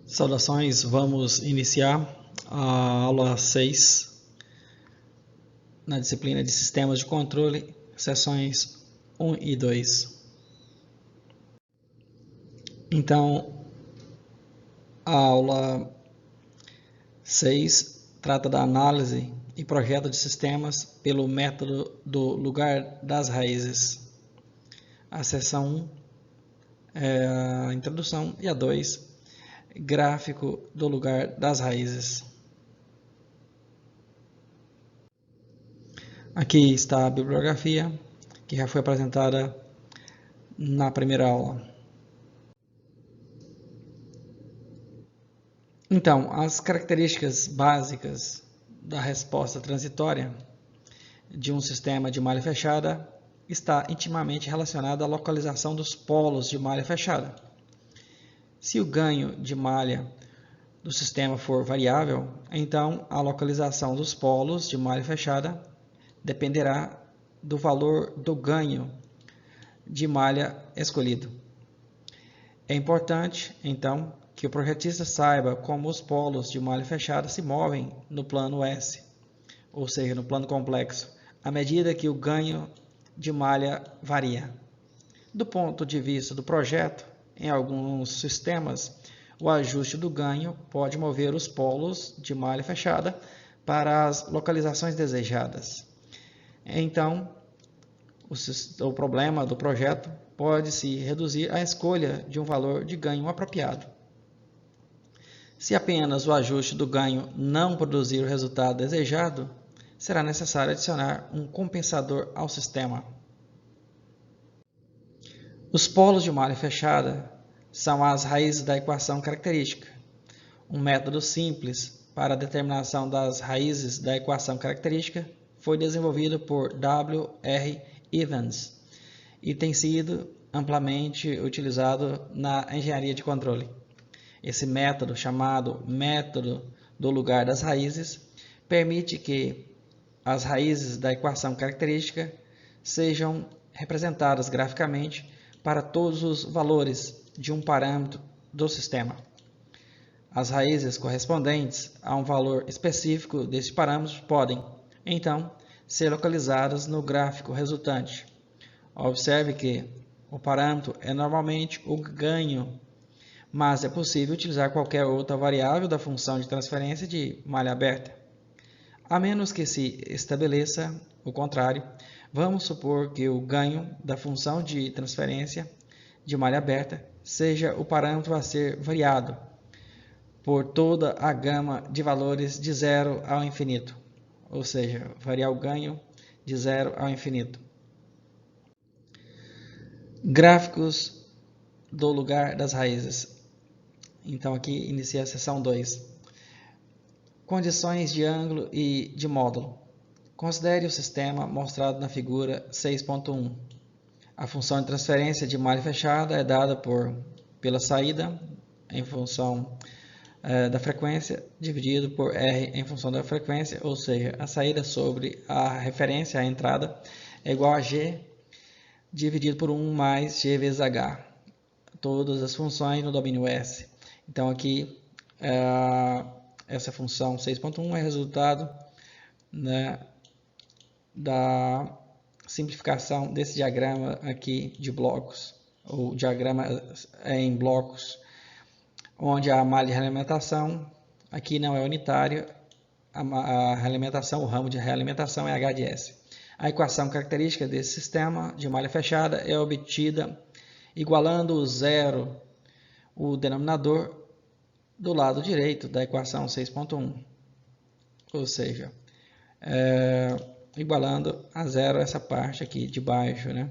Saudações, vamos iniciar a aula 6 na disciplina de Sistemas de Controle, seções 1 e 2. Então, a aula 6 trata da análise e projeto de sistemas pelo método do lugar das raízes. A seção 1 é a introdução e a 2 gráfico do lugar das raízes. Aqui está a bibliografia que já foi apresentada na primeira aula. Então, as características básicas da resposta transitória de um sistema de malha fechada está intimamente relacionada à localização dos polos de malha fechada. Se o ganho de malha do sistema for variável, então a localização dos polos de malha fechada dependerá do valor do ganho de malha escolhido. É importante, então, que o projetista saiba como os polos de malha fechada se movem no plano S, ou seja, no plano complexo, à medida que o ganho de malha varia. Do ponto de vista do projeto, em alguns sistemas, o ajuste do ganho pode mover os polos de malha fechada para as localizações desejadas. Então, o problema do projeto pode se reduzir à escolha de um valor de ganho apropriado. Se apenas o ajuste do ganho não produzir o resultado desejado, será necessário adicionar um compensador ao sistema. Os polos de malha fechada são as raízes da equação característica. Um método simples para a determinação das raízes da equação característica foi desenvolvido por W. R. Evans e tem sido amplamente utilizado na engenharia de controle. Esse método, chamado método do lugar das raízes, permite que as raízes da equação característica sejam representadas graficamente para todos os valores de um parâmetro do sistema. As raízes correspondentes a um valor específico desse parâmetro podem, então, ser localizadas no gráfico resultante. Observe que o parâmetro é normalmente o ganho, mas é possível utilizar qualquer outra variável da função de transferência de malha aberta. A menos que se estabeleça o contrário, vamos supor que o ganho da função de transferência de malha aberta seja o parâmetro a ser variado por toda a gama de valores de 0 ao infinito, ou seja, variar o ganho de 0 ao infinito. Gráficos do lugar das raízes. Então aqui inicia a seção 2. Condições de ângulo e de módulo. Considere o sistema mostrado na figura 6.1. A função de transferência de malha fechada é dada pela saída em função da frequência dividido por R em função da frequência, ou seja, a saída sobre a referência, a entrada, é igual a G dividido por 1 mais G vezes H. Todas as funções no domínio S. Então aqui essa função 6.1 é resultado, né, da simplificação desse diagrama aqui de blocos, ou diagrama em blocos, onde a malha de realimentação aqui não é unitária, a realimentação, o ramo de realimentação é H de S. A equação característica desse sistema de malha fechada é obtida igualando o zero, o denominador, do lado direito da equação 6.1, ou seja, igualando a zero essa parte aqui de baixo, né?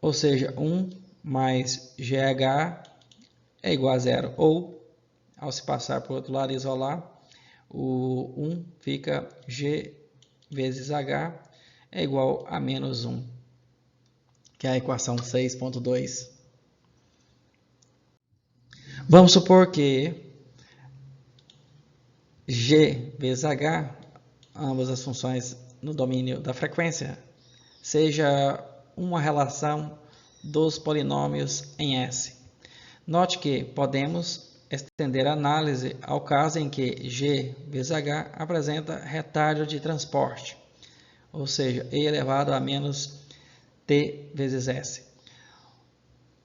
Ou seja, 1 mais GH é igual a zero, ou, ao se passar para o outro lado e isolar, o 1 fica G vezes H é igual a menos 1, que é a equação 6.2. Vamos supor que G vezes H, ambas as funções no domínio da frequência, seja uma relação dos polinômios em S. Note que podemos estender a análise ao caso em que G vezes H apresenta retardo de transporte, ou seja, E elevado a menos T vezes S.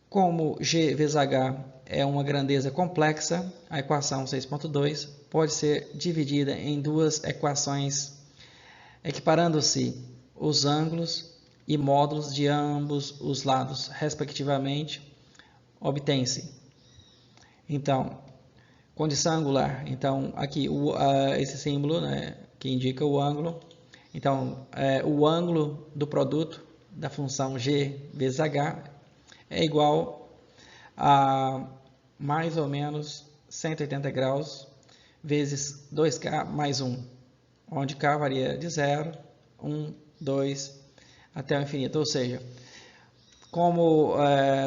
Como G vezes H é uma grandeza complexa, a equação 6.2 pode ser dividida em duas equações, equiparando-se os ângulos e módulos de ambos os lados, respectivamente, obtém-se. Então, condição angular. Então, aqui esse símbolo, né, que indica o ângulo. Então, o ângulo do produto da função G vezes H é igual a mais ou menos 180 graus vezes 2K mais 1, onde K varia de 0, 1, 2, até o infinito. Ou seja, como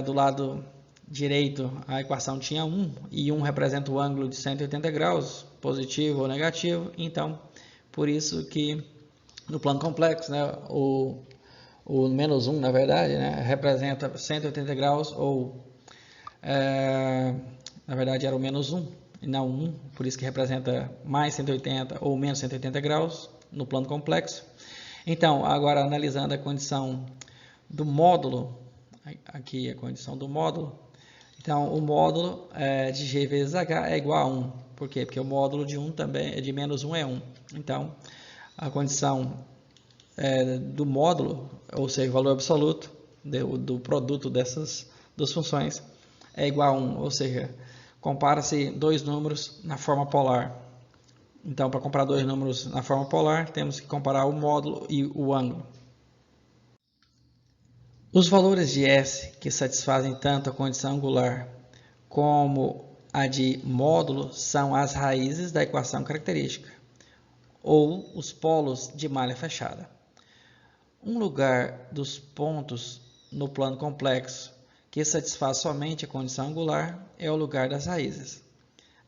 do lado direito a equação tinha 1, e 1 representa o ângulo de 180 graus, positivo ou negativo, então, por isso que no plano complexo, né, o menos 1, na verdade, né, representa 180 graus, ou, na verdade, era o menos 1, e não 1, por isso que representa mais 180 ou menos 180 graus no plano complexo. Então, agora analisando a condição do módulo, aqui a condição do módulo, então o módulo de G vezes H é igual a 1. Por quê? Porque o módulo de 1 também, de menos 1 é 1. Então, a condição do módulo, ou seja, o valor absoluto do produto dessas duas funções é igual a 1, ou seja, compara-se dois números na forma polar. Então, para comparar dois números na forma polar, temos que comparar o módulo e o ângulo. Os valores de S que satisfazem tanto a condição angular como a de módulo são as raízes da equação característica, ou os polos de malha fechada. Um lugar dos pontos no plano complexo que satisfaz somente a condição angular é o lugar das raízes.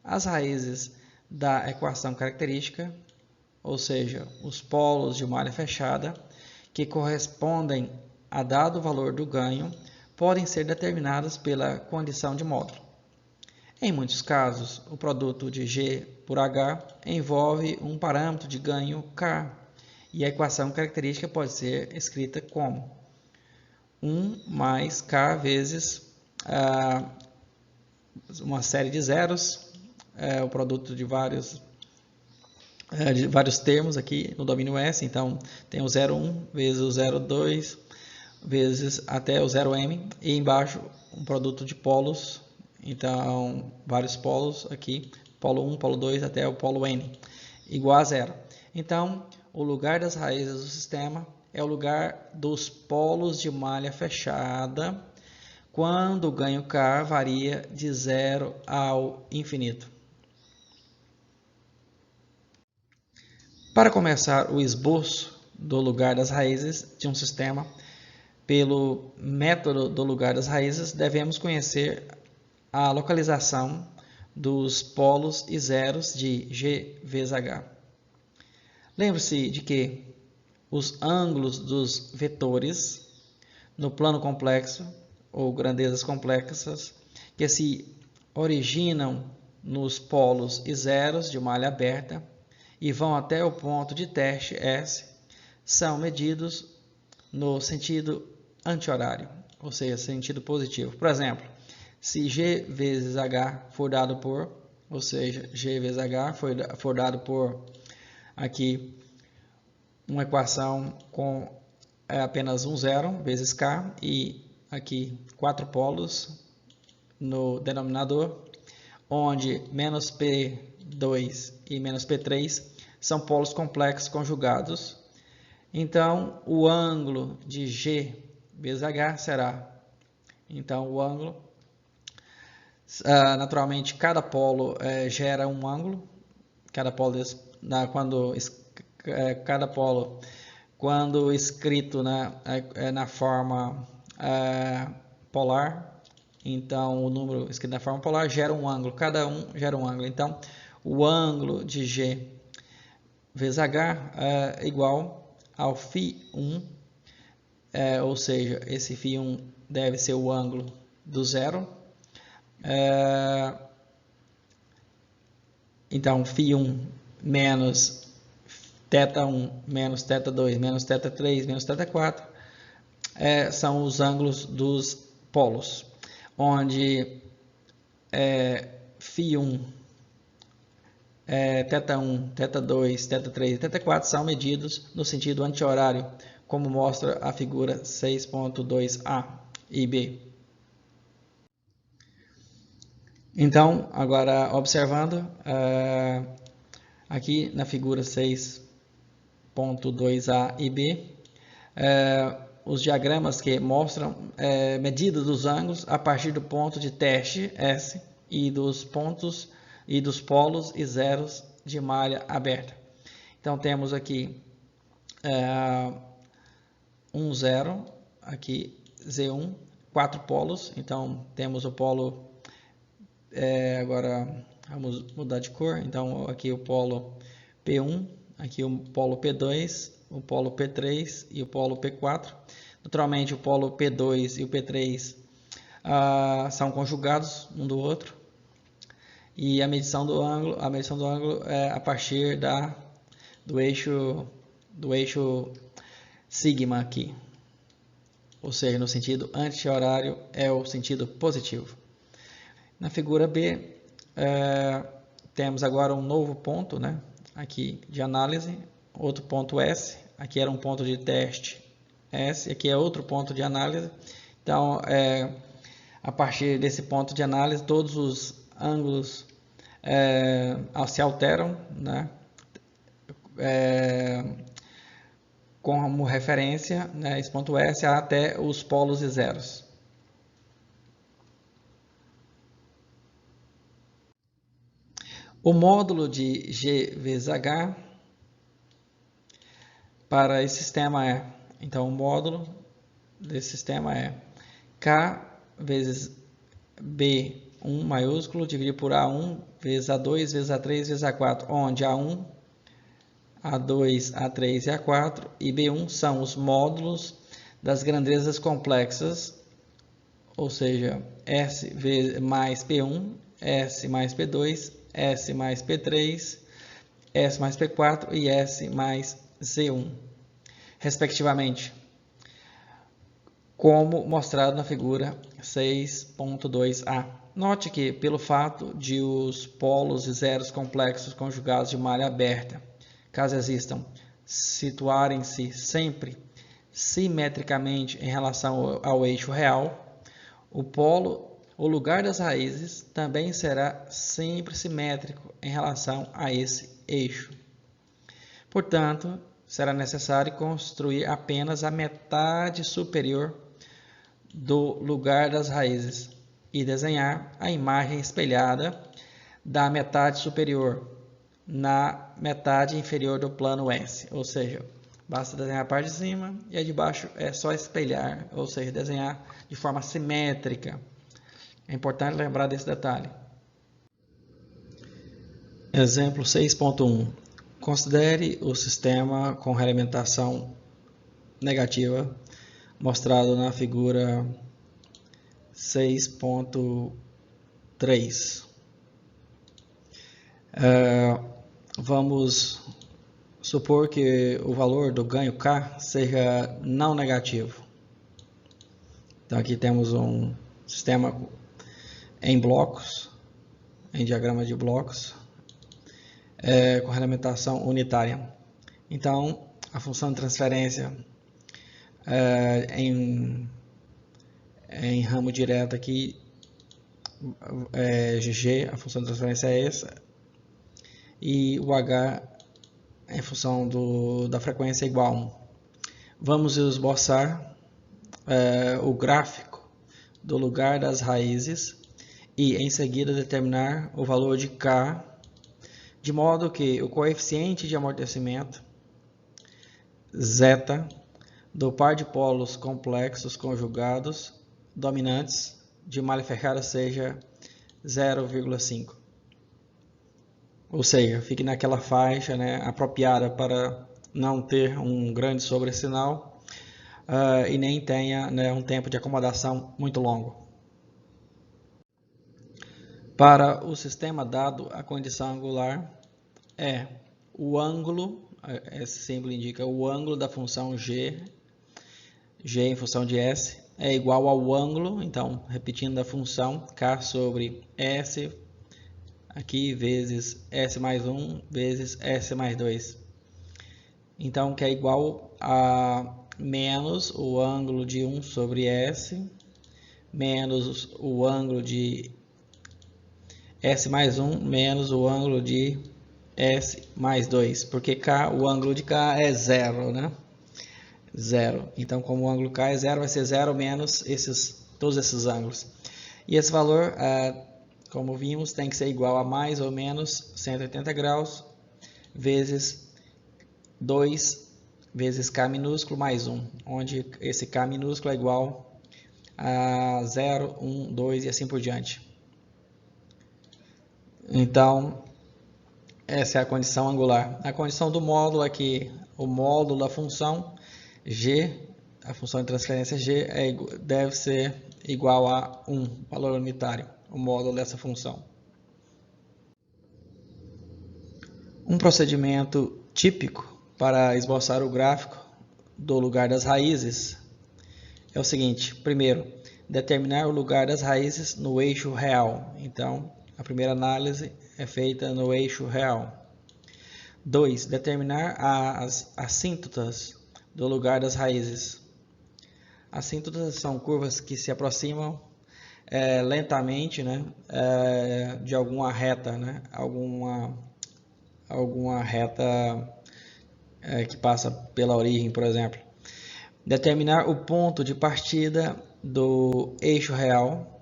As raízes da equação característica, ou seja, os polos de malha fechada, que correspondem a dado valor do ganho, podem ser determinadas pela condição de módulo. Em muitos casos, o produto de G por H envolve um parâmetro de ganho K, e a equação característica pode ser escrita como 1 mais K vezes uma série de zeros, o produto de vários termos aqui no domínio S. Então, tem o 0,1 vezes o 0,2 vezes até o 0m, e embaixo um produto de polos, então vários polos aqui, polo 1, polo 2 até o polo n, igual a 0. Então, o lugar das raízes do sistema é o lugar dos polos de malha fechada, quando o ganho K varia de 0 ao infinito. Para começar o esboço do lugar das raízes de um sistema, pelo método do lugar das raízes, devemos conhecer a localização dos polos e zeros de G vezes H. Lembre-se de que os ângulos dos vetores no plano complexo, ou grandezas complexas, que se originam nos polos e zeros de malha aberta e vão até o ponto de teste S, são medidos no sentido anti-horário, ou seja, sentido positivo. Por exemplo, se G vezes H for dado por, ou seja, G vezes H for dado por aqui uma equação com apenas um zero vezes K e aqui 4 polos no denominador, onde menos P2 e menos P3 são polos complexos conjugados. Então, o ângulo de G vezes H será, então, o ângulo, naturalmente, cada polo gera um ângulo, cada polo, quando escrito na forma polar, então, o número escrito na forma polar gera um ângulo, cada um gera um ângulo. Então, o ângulo de G vezes H é igual ao φ1, ou seja, esse φ1 deve ser o ângulo do zero, Então, φ1 menos θ1 menos θ2 menos θ3 menos θ4 são os ângulos dos polos, onde φ1, θ1, θ2, θ3 e θ4 são medidos no sentido anti-horário, como mostra a figura 6.2a e b. Então, agora observando, aqui na figura 6.2a e b, os diagramas que mostram medidas dos ângulos a partir do ponto de teste S e dos pontos e dos polos e zeros de malha aberta. Então temos aqui 1, 0, aqui Z1, 4 polos. Então temos o polo, agora vamos mudar de cor. Então aqui o polo P1, aqui o polo P2, o polo P3 e o polo P4. Naturalmente o polo P2 e o P3 são conjugados um do outro. E a medição do ângulo é a partir do eixo sigma aqui. Ou seja, no sentido anti-horário é o sentido positivo. Na figura B, temos agora um novo ponto, né, aqui de análise, outro ponto S. Aqui era um ponto de teste S, aqui é outro ponto de análise. Então, a partir desse ponto de análise, todos os ângulos se alteram, né, como referência, né, esse ponto S até os polos e zeros. O módulo de G vezes H para esse sistema então o módulo desse sistema é K vezes B1 maiúsculo dividido por A1 vezes A2 vezes A3 vezes A4, onde A1, A2, A3 e A4 e B1 são os módulos das grandezas complexas, ou seja, S mais P1, S mais P2, S mais P3, S mais P4 e S mais Z1, respectivamente, como mostrado na figura 6.2a. Note que, pelo fato de os polos e zeros complexos conjugados de malha aberta, caso existam, situarem-se sempre simetricamente em relação ao eixo real, o lugar das raízes também será sempre simétrico em relação a esse eixo. Portanto, será necessário construir apenas a metade superior do lugar das raízes e desenhar a imagem espelhada da metade superior na metade inferior do plano S, ou seja, basta desenhar a parte de cima e a de baixo é só espelhar, ou seja, desenhar de forma simétrica. É importante lembrar desse detalhe. Exemplo 6.1. Considere o sistema com realimentação negativa mostrado na figura 6.3. Vamos supor que o valor do ganho K seja não negativo. Então aqui temos um sistema em blocos, em diagrama de blocos, com realimentação unitária. Então a função de transferência em ramo direto aqui, GG, a função de transferência é essa, e o H em função da frequência é igual a 1. Vamos esboçar o gráfico do lugar das raízes e em seguida determinar o valor de K, de modo que o coeficiente de amortecimento zeta do par de polos complexos conjugados dominantes de malha fechada seja 0,5. Ou seja, fique naquela faixa, né, apropriada para não ter um grande sobressinal e nem tenha, né, um tempo de acomodação muito longo. Para o sistema dado, a condição angular é o ângulo, esse símbolo indica o ângulo da função g em função de s, é igual ao ângulo, então, repetindo a função, k sobre s, aqui, vezes s mais 1, vezes s mais 2. Então, que é igual a menos o ângulo de 1 sobre s, menos o ângulo de s mais 1, menos o ângulo de s mais 2, porque k, o ângulo de k é zero, né? Zero. Então, como o ângulo k é zero, vai ser zero menos todos esses ângulos. E esse valor, como vimos, tem que ser igual a mais ou menos 180 graus vezes 2 vezes k minúsculo mais 1, onde esse k minúsculo é igual a 0, 1, 2 e assim por diante. Então, essa é a condição angular. A condição do módulo é que o módulo da função g, a função de transferência g, deve ser igual a 1, valor unitário, o módulo dessa função. Um procedimento típico para esboçar o gráfico do lugar das raízes é o seguinte: primeiro, determinar o lugar das raízes no eixo real. Então, a primeira análise é feita no eixo real. 2. Determinar as assíntotas do lugar das raízes. Assíntotas são curvas que se aproximam lentamente, né, de alguma reta, né, alguma reta que passa pela origem, por exemplo. Determinar o ponto de partida do eixo real.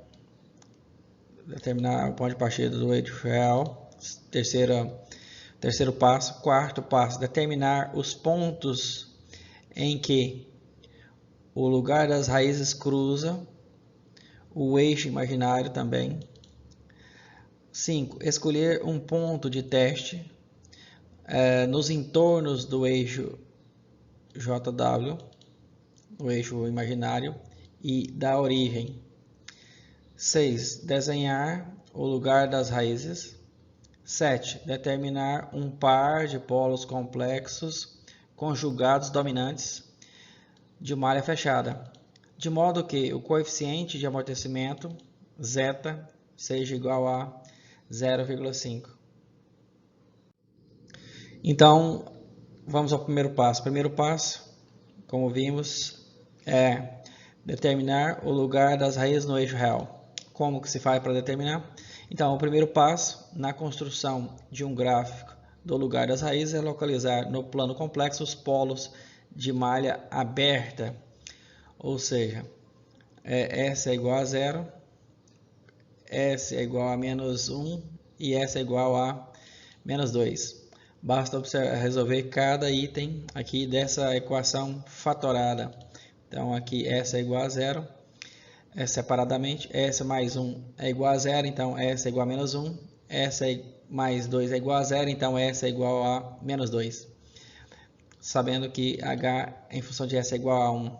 Determinar o ponto de partida do eixo real. Terceiro passo. Quarto passo, determinar os pontos em que o lugar das raízes cruza o eixo imaginário também. 5. Escolher um ponto de teste nos entornos do eixo JW, o eixo imaginário, e da origem. 6. Desenhar o lugar das raízes. 7. Determinar um par de polos complexos conjugados dominantes de uma área fechada, de modo que o coeficiente de amortecimento, zeta, seja igual a 0,5. Então, vamos ao primeiro passo. O primeiro passo, como vimos, é determinar o lugar das raízes no eixo real. Como que se faz para determinar? Então, o primeiro passo na construção de um gráfico do lugar das raízes é localizar no plano complexo os polos de malha aberta, ou seja, S é igual a 0, S é igual a menos 1 e S é igual a menos 2. Basta resolver cada item aqui dessa equação fatorada. Então, aqui S é igual a 0. Separadamente, S mais 1 é igual a 0, então S é igual a menos 1, S mais 2 é igual a 0, então S é igual a menos 2. Sabendo que H em função de S é igual a 1.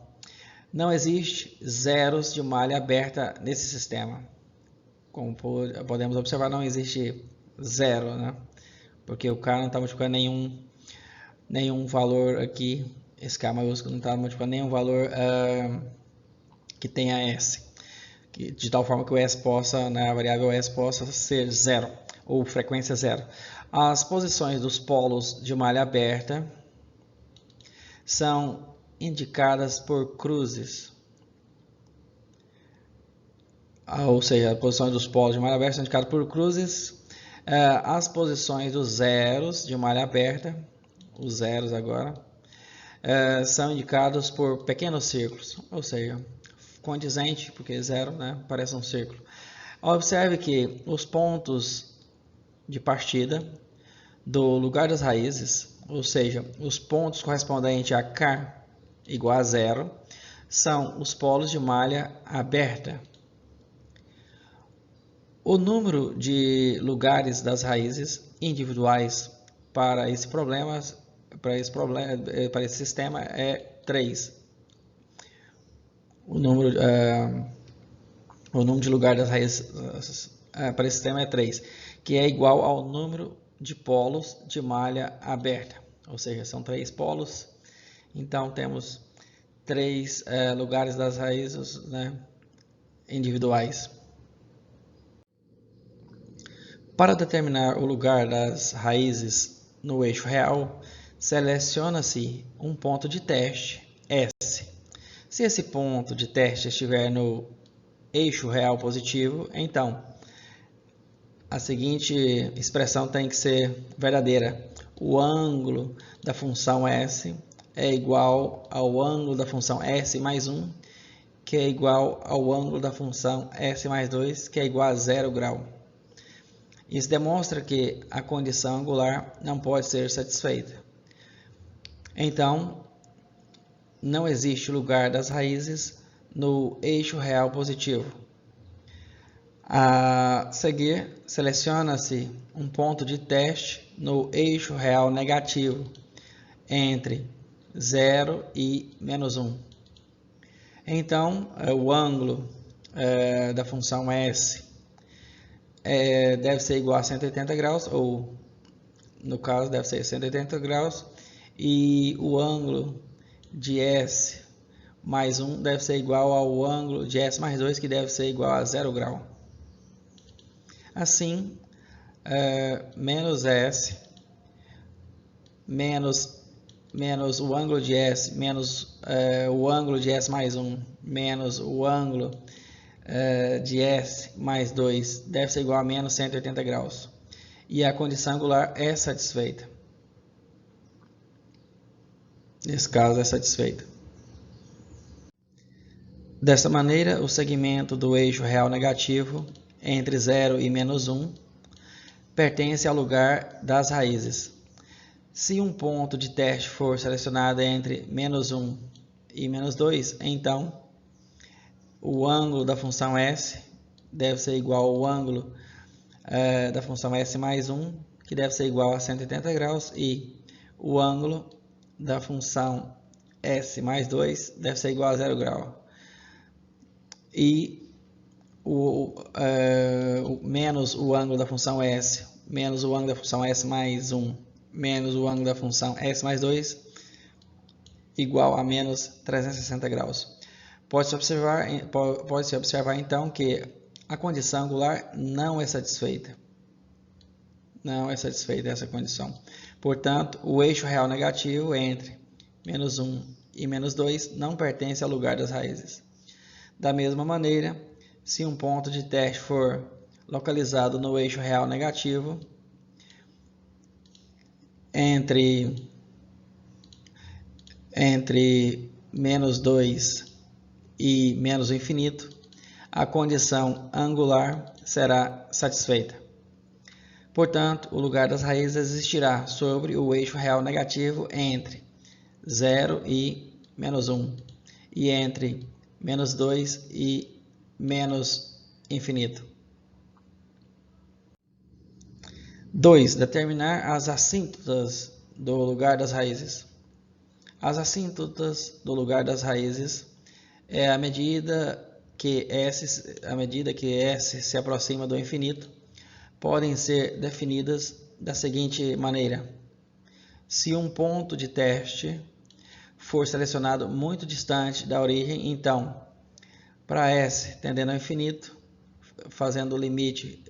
Não existe zeros de malha aberta nesse sistema. Como podemos observar, não existe zero, né? Porque o K não está multiplicando nenhum valor aqui, esse K maiúsculo não está multiplicando nenhum valor que tenha S. De tal forma que o S possa, a variável S possa ser zero, ou frequência zero. As posições dos polos de malha aberta são indicadas por cruzes. Ou seja, as posições dos polos de malha aberta são indicadas por cruzes. As posições dos zeros de malha aberta, os zeros agora, são indicados por pequenos círculos, ou seja, condizente, porque zero, né, parece um círculo. Observe que os pontos de partida do lugar das raízes, ou seja, os pontos correspondentes a K igual a 0, são os polos de malha aberta. O número de lugares das raízes individuais para esse sistema é 3. O número de lugares das raízes para esse sistema é 3, que é igual ao número de polos de malha aberta, ou seja, são 3 polos, então temos 3 lugares das raízes, né, individuais. Para determinar o lugar das raízes no eixo real, seleciona-se um ponto de teste, S. Se esse ponto de teste estiver no eixo real positivo, então a seguinte expressão tem que ser verdadeira. O ângulo da função S é igual ao ângulo da função S mais 1, que é igual ao ângulo da função S mais 2, que é igual a 0 grau. Isso demonstra que a condição angular não pode ser satisfeita. Então, não existe lugar das raízes no eixo real positivo. A seguir, seleciona-se um ponto de teste no eixo real negativo entre 0 e menos 1. Então, o ângulo da função S deve ser igual a 180 graus, ou no caso deve ser 180 graus, e o ângulo de S mais 1 deve ser igual ao ângulo de S mais 2, que deve ser igual a 0 grau. Assim, menos S menos o ângulo de S menos o ângulo de S mais 1 menos o ângulo de S mais 2 deve ser igual a menos 180 graus. E a condição angular é satisfeita. Nesse caso, é satisfeita. Dessa maneira, o segmento do eixo real negativo entre 0 e menos 1 pertence ao lugar das raízes. Se um ponto de teste for selecionado entre menos 1 e menos 2, então o ângulo da função S deve ser igual ao ângulo da função S mais 1, que deve ser igual a 180 graus, e o ângulo da função S mais 2 deve ser igual a 0 grau. E menos o ângulo da função S menos o ângulo da função S mais 1 menos o ângulo da função S mais 2 igual a menos 360 graus. Pode-se observar então que a condição angular não é satisfeita. Não é satisfeita essa condição. Portanto, o eixo real negativo entre menos 1 e menos 2 não pertence ao lugar das raízes. Da mesma maneira, se um ponto de teste for localizado no eixo real negativo entre menos 2 e menos o infinito, a condição angular será satisfeita. Portanto, o lugar das raízes existirá sobre o eixo real negativo entre 0 e menos 1 e entre menos 2 e menos infinito. 2. Determinar as assíntotas do lugar das raízes. As assíntotas do lugar das raízes é a medida que S se aproxima do infinito, podem ser definidas da seguinte maneira. Se um ponto de teste for selecionado muito distante da origem, então, para S tendendo ao infinito, fazendo o limite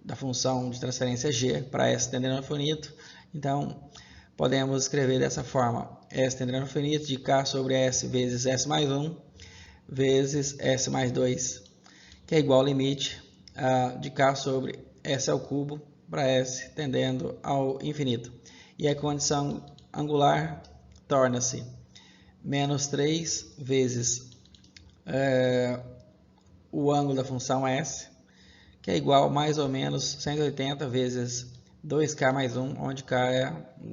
da função de transferência g para S tendendo ao infinito, então podemos escrever dessa forma: S tendendo ao infinito de k sobre S vezes S mais 1 vezes S mais 2, que é igual ao limite de k sobre S ao cubo para S tendendo ao infinito. E a condição angular torna-se menos 3 vezes o ângulo da função S, que é igual a mais ou menos 180 vezes 2k mais 1, onde k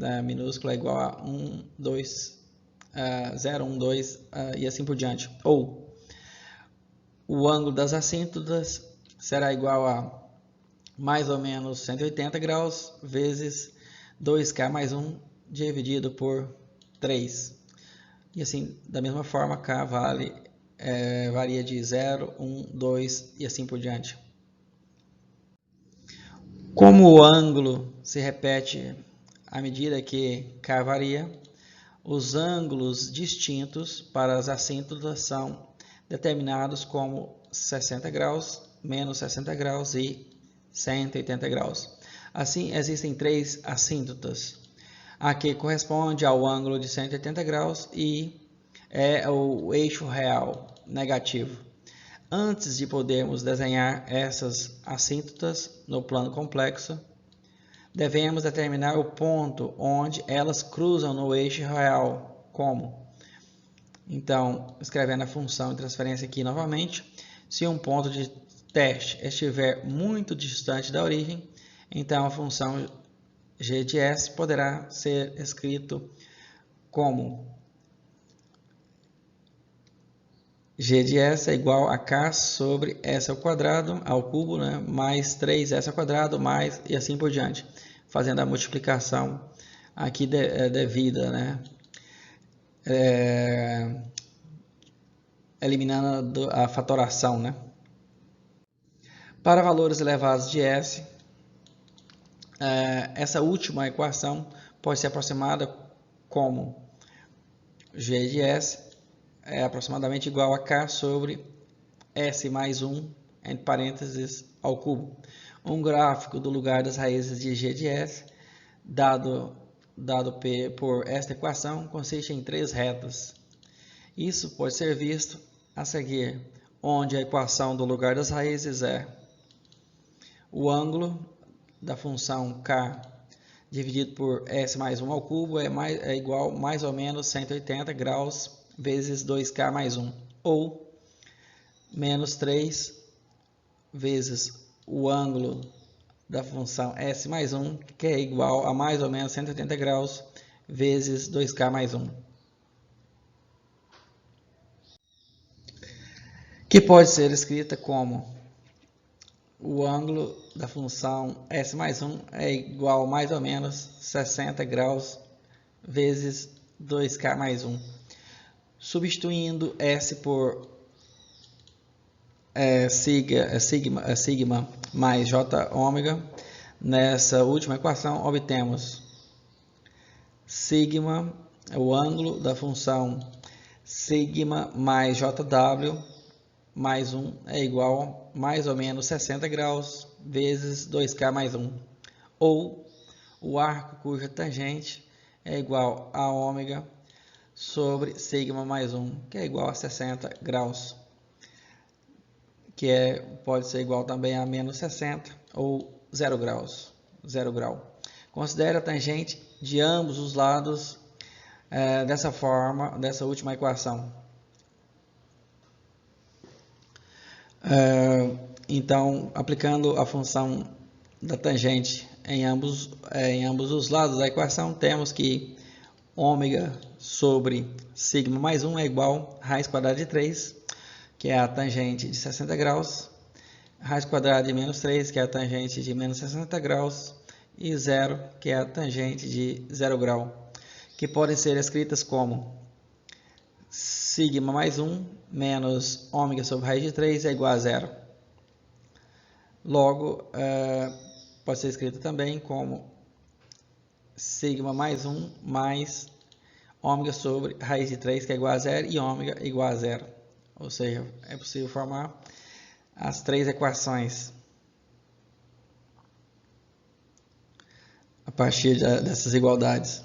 é minúsculo, é igual a 1, 2, 0, 1, 2 e assim por diante. Ou o ângulo das assíntotas será igual a mais ou menos 180 graus vezes 2k mais 1 dividido por 3. E assim, da mesma forma, k varia de 0, 1, 2 e assim por diante. Como o ângulo se repete à medida que K varia, os ângulos distintos para as assíntotas são determinados como 60 graus, menos 60 graus e 180 graus. Assim, existem três assíntotas. A que corresponde ao ângulo de 180 graus e é o eixo real negativo. Antes de podermos desenhar essas assíntotas no plano complexo, devemos determinar o ponto onde elas cruzam no eixo real. Como? Então, escrevendo a função de transferência aqui novamente, se um ponto de teste estiver muito distante da origem, então a função g de s poderá ser escrito como g de s é igual a k sobre s ao quadrado, ao cubo, né, mais 3s ao quadrado, mais e assim por diante, fazendo a multiplicação aqui devida, né, eliminando a fatoração, né. Para valores elevados de s, essa última equação pode ser aproximada como g de s é aproximadamente igual a k sobre s mais 1, entre parênteses, ao cubo. Um gráfico do lugar das raízes de g de s, dado por esta equação, consiste em três retas. Isso pode ser visto a seguir, onde a equação do lugar das raízes é o ângulo da função k dividido por s mais 1 ao cubo é igual mais ou menos 180 graus vezes 2k mais 1, ou menos 3 vezes o ângulo da função s mais 1, que é igual a mais ou menos 180 graus vezes 2k mais 1. Que pode ser escrita como o ângulo da função s mais 1 é igual a mais ou menos 60 graus vezes 2k mais 1. Substituindo S por sigma mais J ômega, nessa última equação obtemos sigma, o ângulo da função sigma mais JW mais 1 é igual a mais ou menos 60 graus vezes 2k mais 1, ou o arco cuja tangente é igual a ômega sobre sigma mais 1, que é igual a 60 graus, que pode ser igual também a menos 60 ou 0 graus, 0 grau. Considere a tangente de ambos os lados dessa forma, dessa última equação. Então, aplicando a função da tangente em ambos os lados da equação, temos que ômega sobre sigma mais 1 é igual a raiz quadrada de 3, que é a tangente de 60 graus, raiz quadrada de menos 3, que é a tangente de menos 60 graus, e 0, que é a tangente de 0 grau, que podem ser escritas como sigma mais 1 menos ômega sobre raiz de 3 é igual a 0. Logo, pode ser escrita também como sigma mais 1 mais ômega sobre raiz de 3, que é igual a 0, e ômega igual a 0. Ou seja, é possível formar as três equações a partir dessas igualdades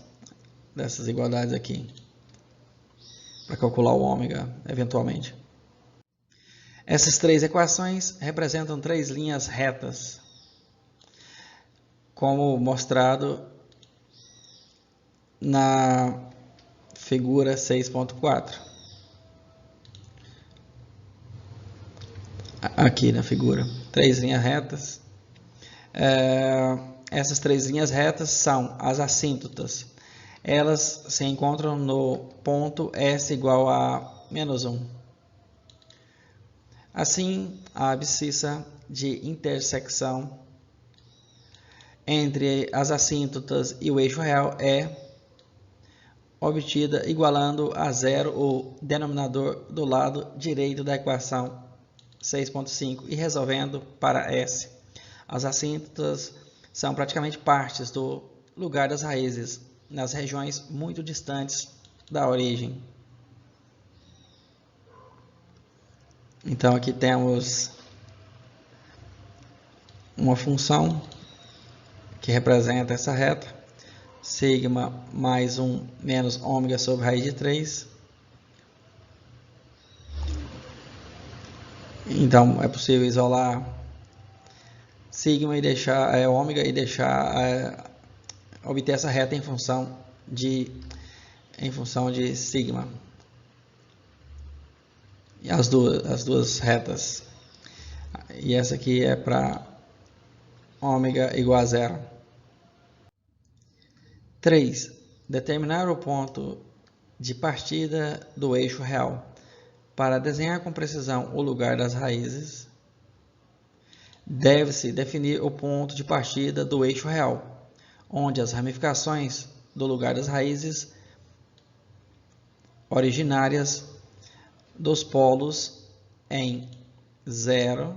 aqui, para calcular o ômega eventualmente. Essas três equações representam três linhas retas, como mostrado na figura 6.4. Aqui na figura, três linhas retas. Essas três linhas retas são as assíntotas. Elas se encontram no ponto S igual a menos 1. Assim, a abscissa de intersecção entre as assíntotas e o eixo real é obtida igualando a 0 o denominador do lado direito da equação 6.5 e resolvendo para S. As assíntotas são praticamente partes do lugar das raízes, nas regiões muito distantes da origem. Então aqui temos uma função que representa essa reta, sigma mais 1 menos ômega sobre raiz de 3. Então é possível isolar sigma e deixar ômega e deixar obter essa reta em função de sigma. E as duas retas. E essa aqui é para ômega igual a 0. 3. Determinar o ponto de partida do eixo real. Para desenhar com precisão o lugar das raízes, deve-se definir o ponto de partida do eixo real, onde as ramificações do lugar das raízes originárias dos polos em 0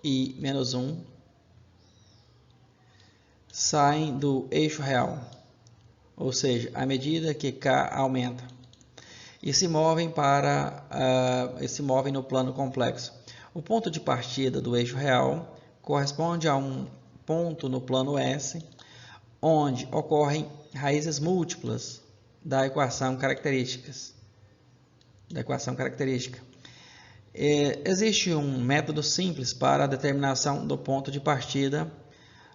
e menos 1 saem do eixo real, ou seja, à medida que K aumenta, e se movem no plano complexo. O ponto de partida do eixo real corresponde a um ponto no plano S, onde ocorrem raízes múltiplas da equação característica. Existe um método simples para a determinação do ponto de partida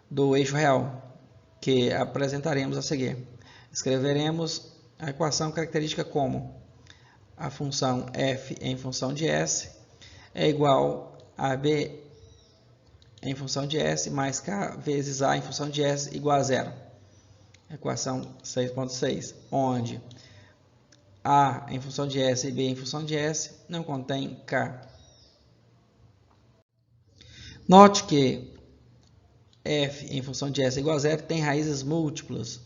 do eixo real, que apresentaremos a seguir. Escreveremos a equação característica como a função f em função de s é igual a b em função de s mais k vezes a em função de s igual a 0. Equação 6.6, onde a em função de s e b em função de s não contém k. Note que f em função de s igual a 0 tem raízes múltiplas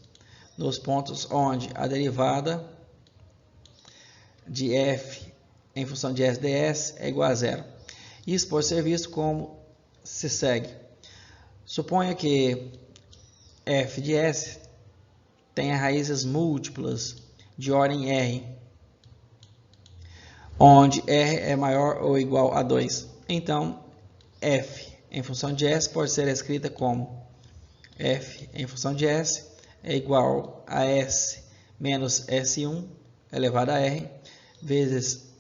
nos pontos onde a derivada de f em função de s ds é igual a 0. Isso pode ser visto como se segue. Suponha que f de s tenha raízes múltiplas de ordem r, onde r é maior ou igual a 2. Então, f em função de s pode ser escrita como f em função de s é igual a s menos s1 elevado a r vezes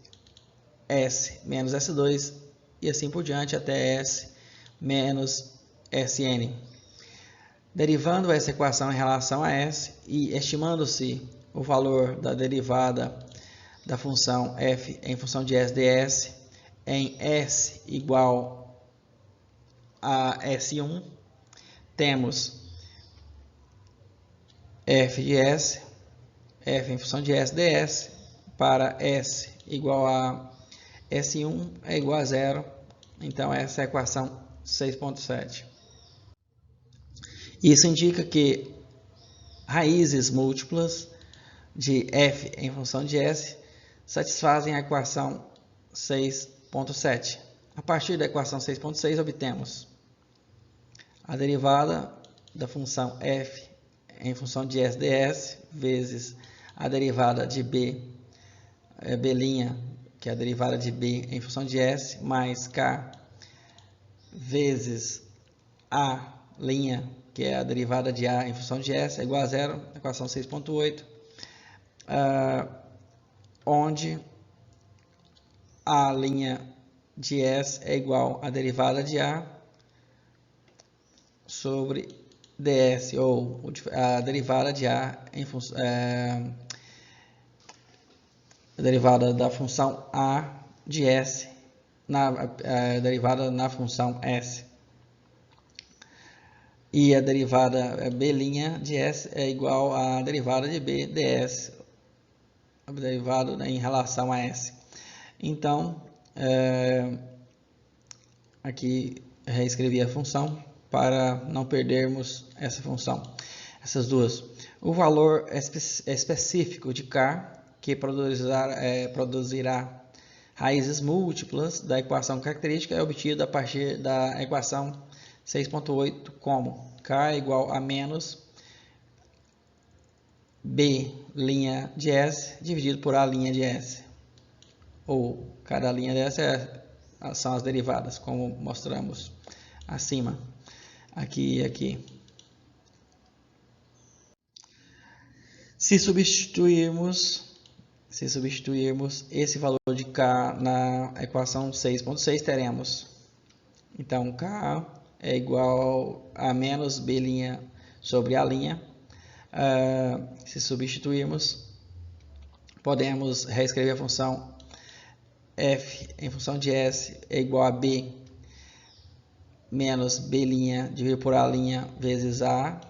s menos s2 e assim por diante até s menos sn. Derivando essa equação em relação a s e estimando-se o valor da derivada da função f em função de s ds em s igual a s1, temos f de s, f em função de s ds, para s igual a S1 é igual a 0. Então, essa é a equação 6.7. Isso indica que raízes múltiplas de f em função de s satisfazem a equação 6.7. A partir da equação 6.6, obtemos a derivada da função f em função de s ds vezes a derivada de b, b', que é a derivada de b em função de s, mais k vezes a', que é a derivada de a em função de s, é igual a 0, equação 6.8, onde a' de s é igual à derivada de a sobre ds, ou a derivada de a em função... a derivada da função a de s, derivada na função s. E a derivada b' de s é igual à derivada de b ds, derivado em relação a s. Então, aqui reescrevi a função para não perdermos essa função, essas duas. O valor específico de k, que produzirá raízes múltiplas da equação característica, é obtido a partir da equação 6.8 como k K é igual a menos B' de S dividido por A' de S. Ou cada linha dessa são as derivadas, como mostramos acima, aqui e aqui. Se substituirmos esse valor de K na equação 6.6, teremos, então, K é igual a menos B' sobre A'. Se substituirmos, podemos reescrever a função f em função de S é igual a B menos B' dividido por A' vezes A.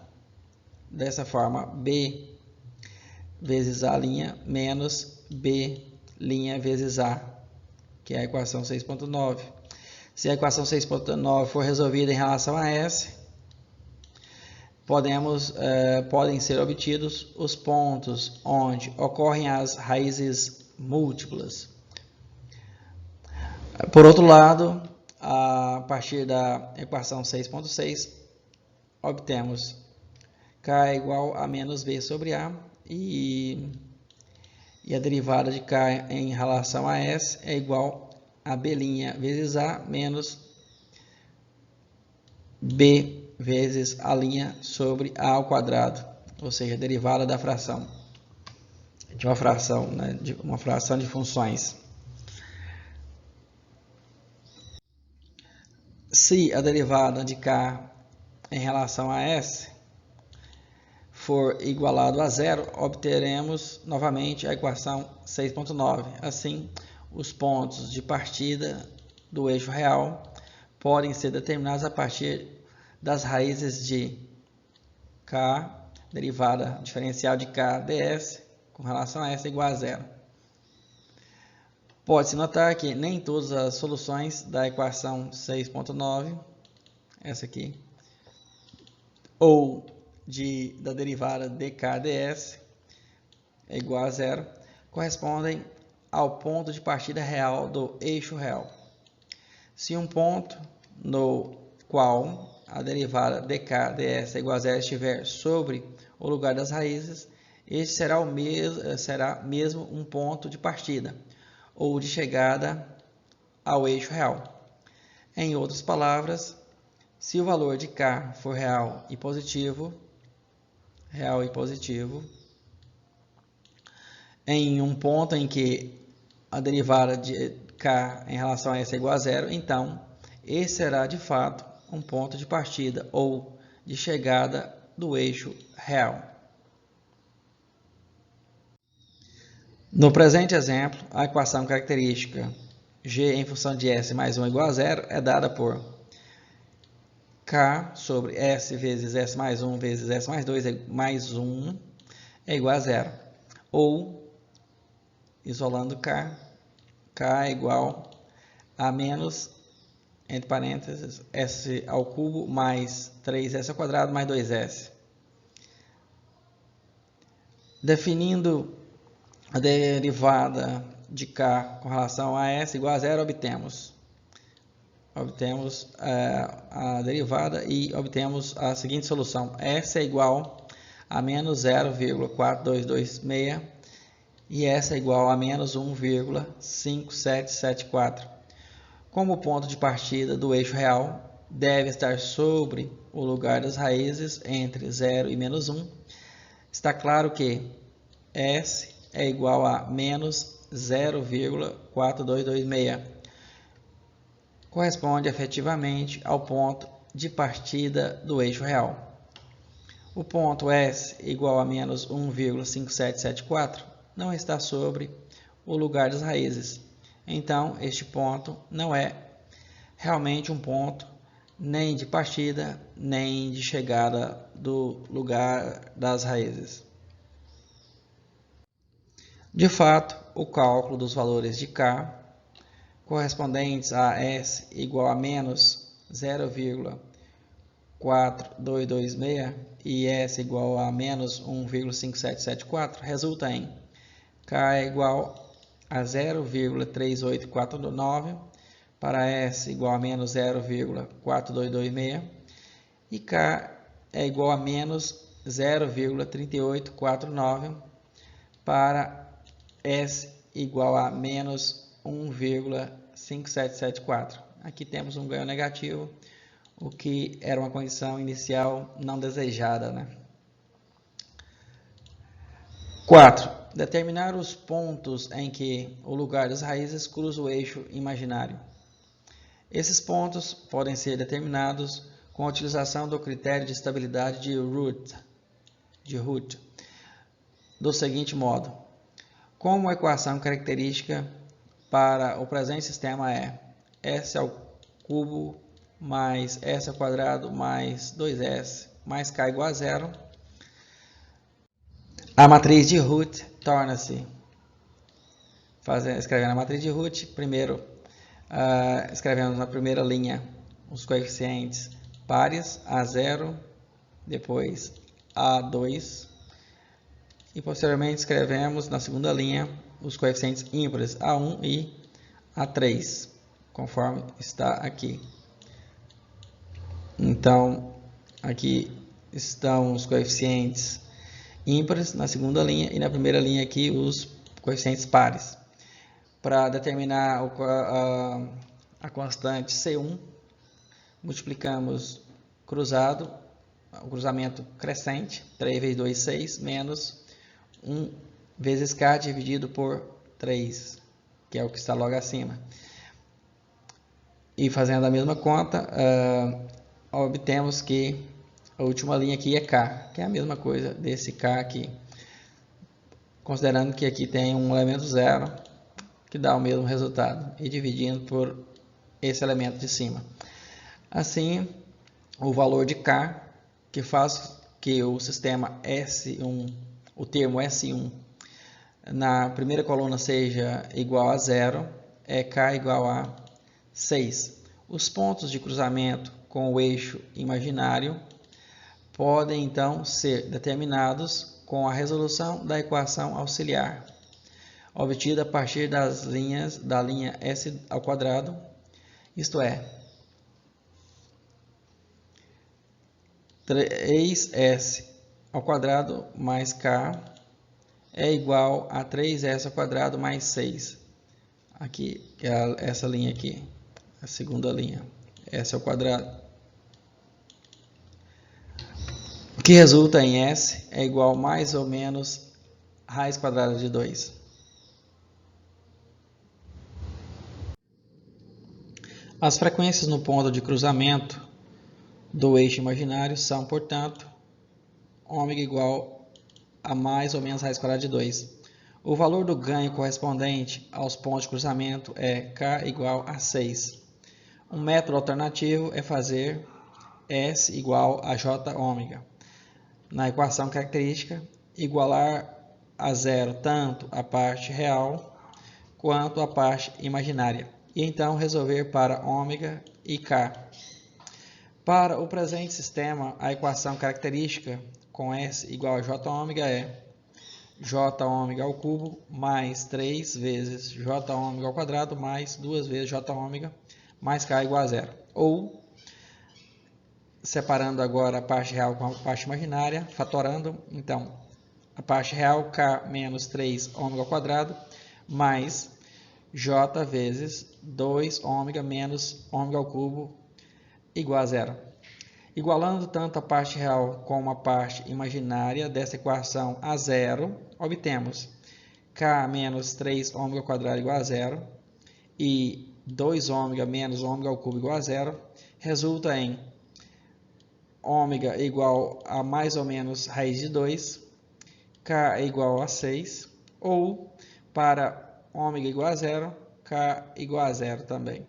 Dessa forma, B vezes A' menos B' vezes A, que é a equação 6.9. Se a equação 6.9 for resolvida em relação a S, podem ser obtidos os pontos onde ocorrem as raízes múltiplas. Por outro lado, a partir da equação 6.6, obtemos K é igual a menos B sobre A e a derivada de K em relação a S é igual a B' vezes A menos B vezes A' sobre A ao quadrado, ou seja, a derivada da fração, de uma fração, né, de uma fração de funções. Se a derivada de K em relação a S for igualado a zero, obteremos novamente a equação 6.9. Assim, os pontos de partida do eixo real podem ser determinados a partir das raízes de K, derivada diferencial de K ds, com relação a S igual a zero. Pode-se notar que nem todas as soluções da equação 6.9, essa aqui, ou da derivada dk ds é igual a zero, correspondem ao ponto de partida real do eixo real. Se um ponto no qual a derivada dk ds é igual a zero estiver sobre o lugar das raízes, este será mesmo um ponto de partida ou de chegada ao eixo real. Em outras palavras, se o valor de K for real e positivo, em um ponto em que a derivada de K em relação a S é igual a zero, então esse será de fato um ponto de partida ou de chegada do eixo real. No presente exemplo, a equação característica G em função de S mais 1 igual a zero é dada por K sobre S vezes S mais 1 vezes S mais 2 mais 1 é igual a zero. Ou, isolando K é igual a menos, entre parênteses, S ao cubo mais 3S ao quadrado mais 2S. Definindo a derivada de K com relação a S igual a zero, obtemos a derivada e obtemos a seguinte solução. S é igual a menos 0,4226 e S é igual a menos 1,5774. Como o ponto de partida do eixo real deve estar sobre o lugar das raízes entre 0 e menos 1, está claro que S é igual a menos 0,4226. Corresponde efetivamente ao ponto de partida do eixo real. O ponto S igual a menos 1,5774 não está sobre o lugar das raízes. Então, este ponto não é realmente um ponto nem de partida, nem de chegada do lugar das raízes. De fato, o cálculo dos valores de K correspondentes a S igual a menos 0,4226 e S igual a menos 1,5774 resulta em K é igual a 0,3849 para S igual a menos 0,4226 e K é igual a menos 0,3849 para S igual a menos 1,5774. Aqui temos um ganho negativo, o que era uma condição inicial não desejada, né? 4. Determinar os pontos em que o lugar das raízes cruza o eixo imaginário. Esses pontos podem ser determinados com a utilização do critério de estabilidade de Root, do seguinte modo: como a equação característica para o presente sistema é S ao cubo mais S ao quadrado mais 2S mais K igual a zero, a matriz de Root torna-se, escrevendo a matriz de Root, primeiro escrevemos na primeira linha os coeficientes pares, A0, depois A2, e posteriormente escrevemos na segunda linha os coeficientes ímpares, A1 e A3, conforme está aqui. Então, aqui estão os coeficientes ímpares na segunda linha e na primeira linha aqui os coeficientes pares. Para determinar a constante C1, multiplicamos o cruzamento crescente, 3 vezes 2, 6, menos 1 vezes K dividido por 3, que é o que está logo acima. E fazendo a mesma conta, obtemos que a última linha aqui é K, que é a mesma coisa desse K aqui. Considerando que aqui tem um elemento zero, que dá o mesmo resultado, e dividindo por esse elemento de cima. Assim, o valor de K, que faz que o sistema S1, o termo S1, na primeira coluna seja igual a zero, é K igual a 6. Os pontos de cruzamento com o eixo imaginário podem, então, ser determinados com a resolução da equação auxiliar, obtida a partir das linhas da linha S ao quadrado, isto é, 3S ao quadrado mais K é igual a 3S ao quadrado mais 6. Aqui, que é essa linha aqui, a segunda linha, S ao quadrado. O que resulta em S é igual mais ou menos raiz quadrada de 2. As frequências no ponto de cruzamento do eixo imaginário são, portanto, ômega igual a mais ou menos raiz quadrada de 2. O valor do ganho correspondente aos pontos de cruzamento é K igual a 6. Um método alternativo é fazer S igual a J ômega. Na equação característica, igualar a zero tanto a parte real quanto a parte imaginária, e então resolver para ômega e K. Para o presente sistema, a equação característica com S igual a J ômega é J ômega ao cubo mais 3 vezes J ômega ao quadrado mais 2 vezes J ômega mais K igual a zero. Ou, separando agora a parte real com a parte imaginária, fatorando, então, a parte real K menos 3 ômega ao quadrado mais J vezes 2 ômega menos ômega ao cubo igual a zero. Igualando tanto a parte real como a parte imaginária dessa equação a zero, obtemos K menos 3 ômega ao quadrado igual a zero e 2 ômega menos ômega ao cubo igual a zero, resulta em ômega igual a mais ou menos raiz de 2, K é igual a 6, ou para ômega igual a zero, K igual a zero também.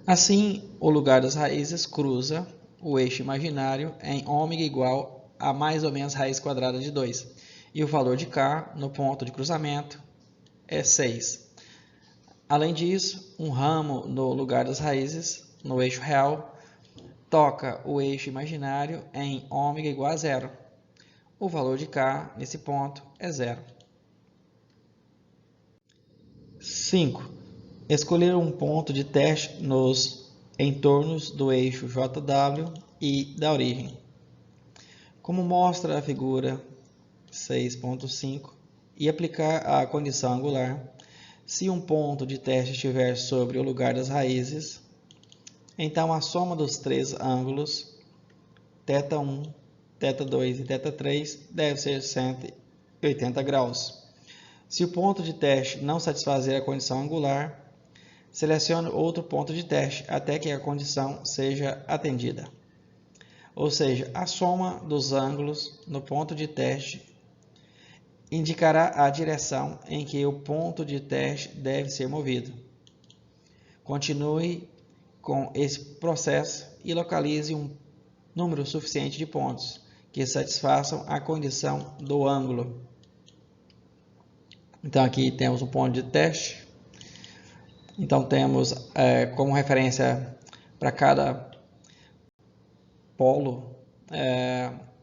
Assim, o lugar das raízes cruza o eixo imaginário em ômega igual a mais ou menos raiz quadrada de 2, e o valor de K no ponto de cruzamento é 6. Além disso, um ramo no lugar das raízes, no eixo real, toca o eixo imaginário em ômega igual a zero. O valor de K nesse ponto é zero. 5. Escolher um ponto de teste nos em torno do eixo JW e da origem. Como mostra a figura 6.5, e aplicar a condição angular, se um ponto de teste estiver sobre o lugar das raízes, então a soma dos três ângulos, θ1, θ2 e θ3, deve ser 180 graus. Se o ponto de teste não satisfazer a condição angular, selecione outro ponto de teste até que a condição seja atendida. Ou seja, a soma dos ângulos no ponto de teste indicará a direção em que o ponto de teste deve ser movido. Continue com esse processo e localize um número suficiente de pontos que satisfaçam a condição do ângulo. Então aqui temos um ponto de teste. Então temos como referência para cada polo,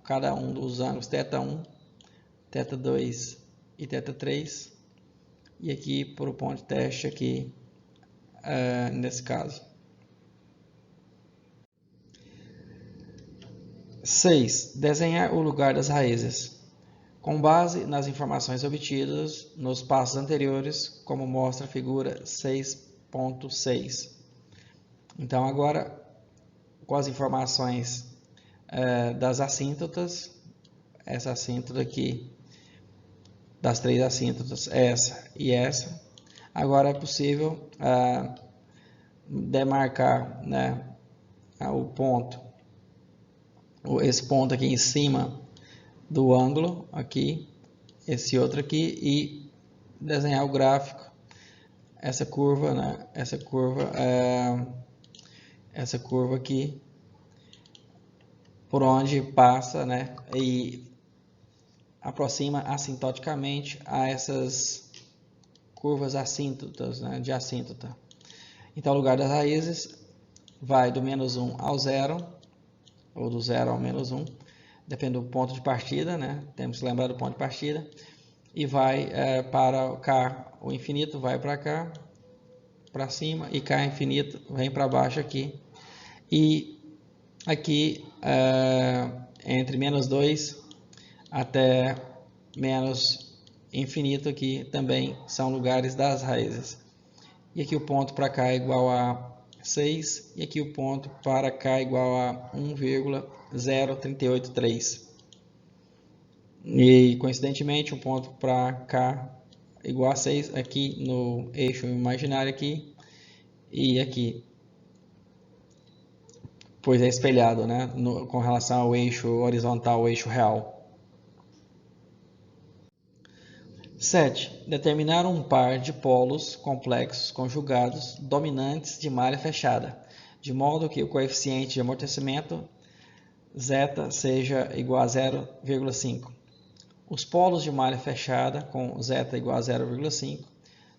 cada um dos ângulos θ1, θ2 e θ3. E aqui para o ponto de teste aqui, nesse caso. 6. Desenhar o lugar das raízes. Com base nas informações obtidas nos passos anteriores, como mostra a figura 6.6. Então, agora, com as informações das assíntotas, essa assíntota aqui, das três assíntotas, essa e essa, agora é possível demarcar, né, o ponto, esse ponto aqui em cima do ângulo aqui, esse outro aqui, e desenhar o gráfico, essa curva, né? Essa curva aqui, por onde passa, né? E aproxima assintoticamente a essas curvas assíntotas, né? De assíntota. Então, o lugar das raízes vai do -1 ao 0, ou do 0 ao -1, depende do ponto de partida, né? Temos que lembrar do ponto de partida. E vai para cá, o infinito vai para cá, para cima, e cá infinito vem para baixo aqui. E aqui, entre -2 até menos infinito aqui, também são lugares das raízes. E aqui o ponto para cá é igual a 6, e aqui o ponto para cá é igual a 1,0383. E coincidentemente o ponto para cá é igual a 6 aqui no eixo imaginário aqui e aqui, pois é espelhado, né, com relação ao eixo horizontal, o eixo real. 7. Determinar um par de polos complexos conjugados dominantes de malha fechada, de modo que o coeficiente de amortecimento zeta seja igual a 0,5. Os polos de malha fechada com zeta igual a 0,5,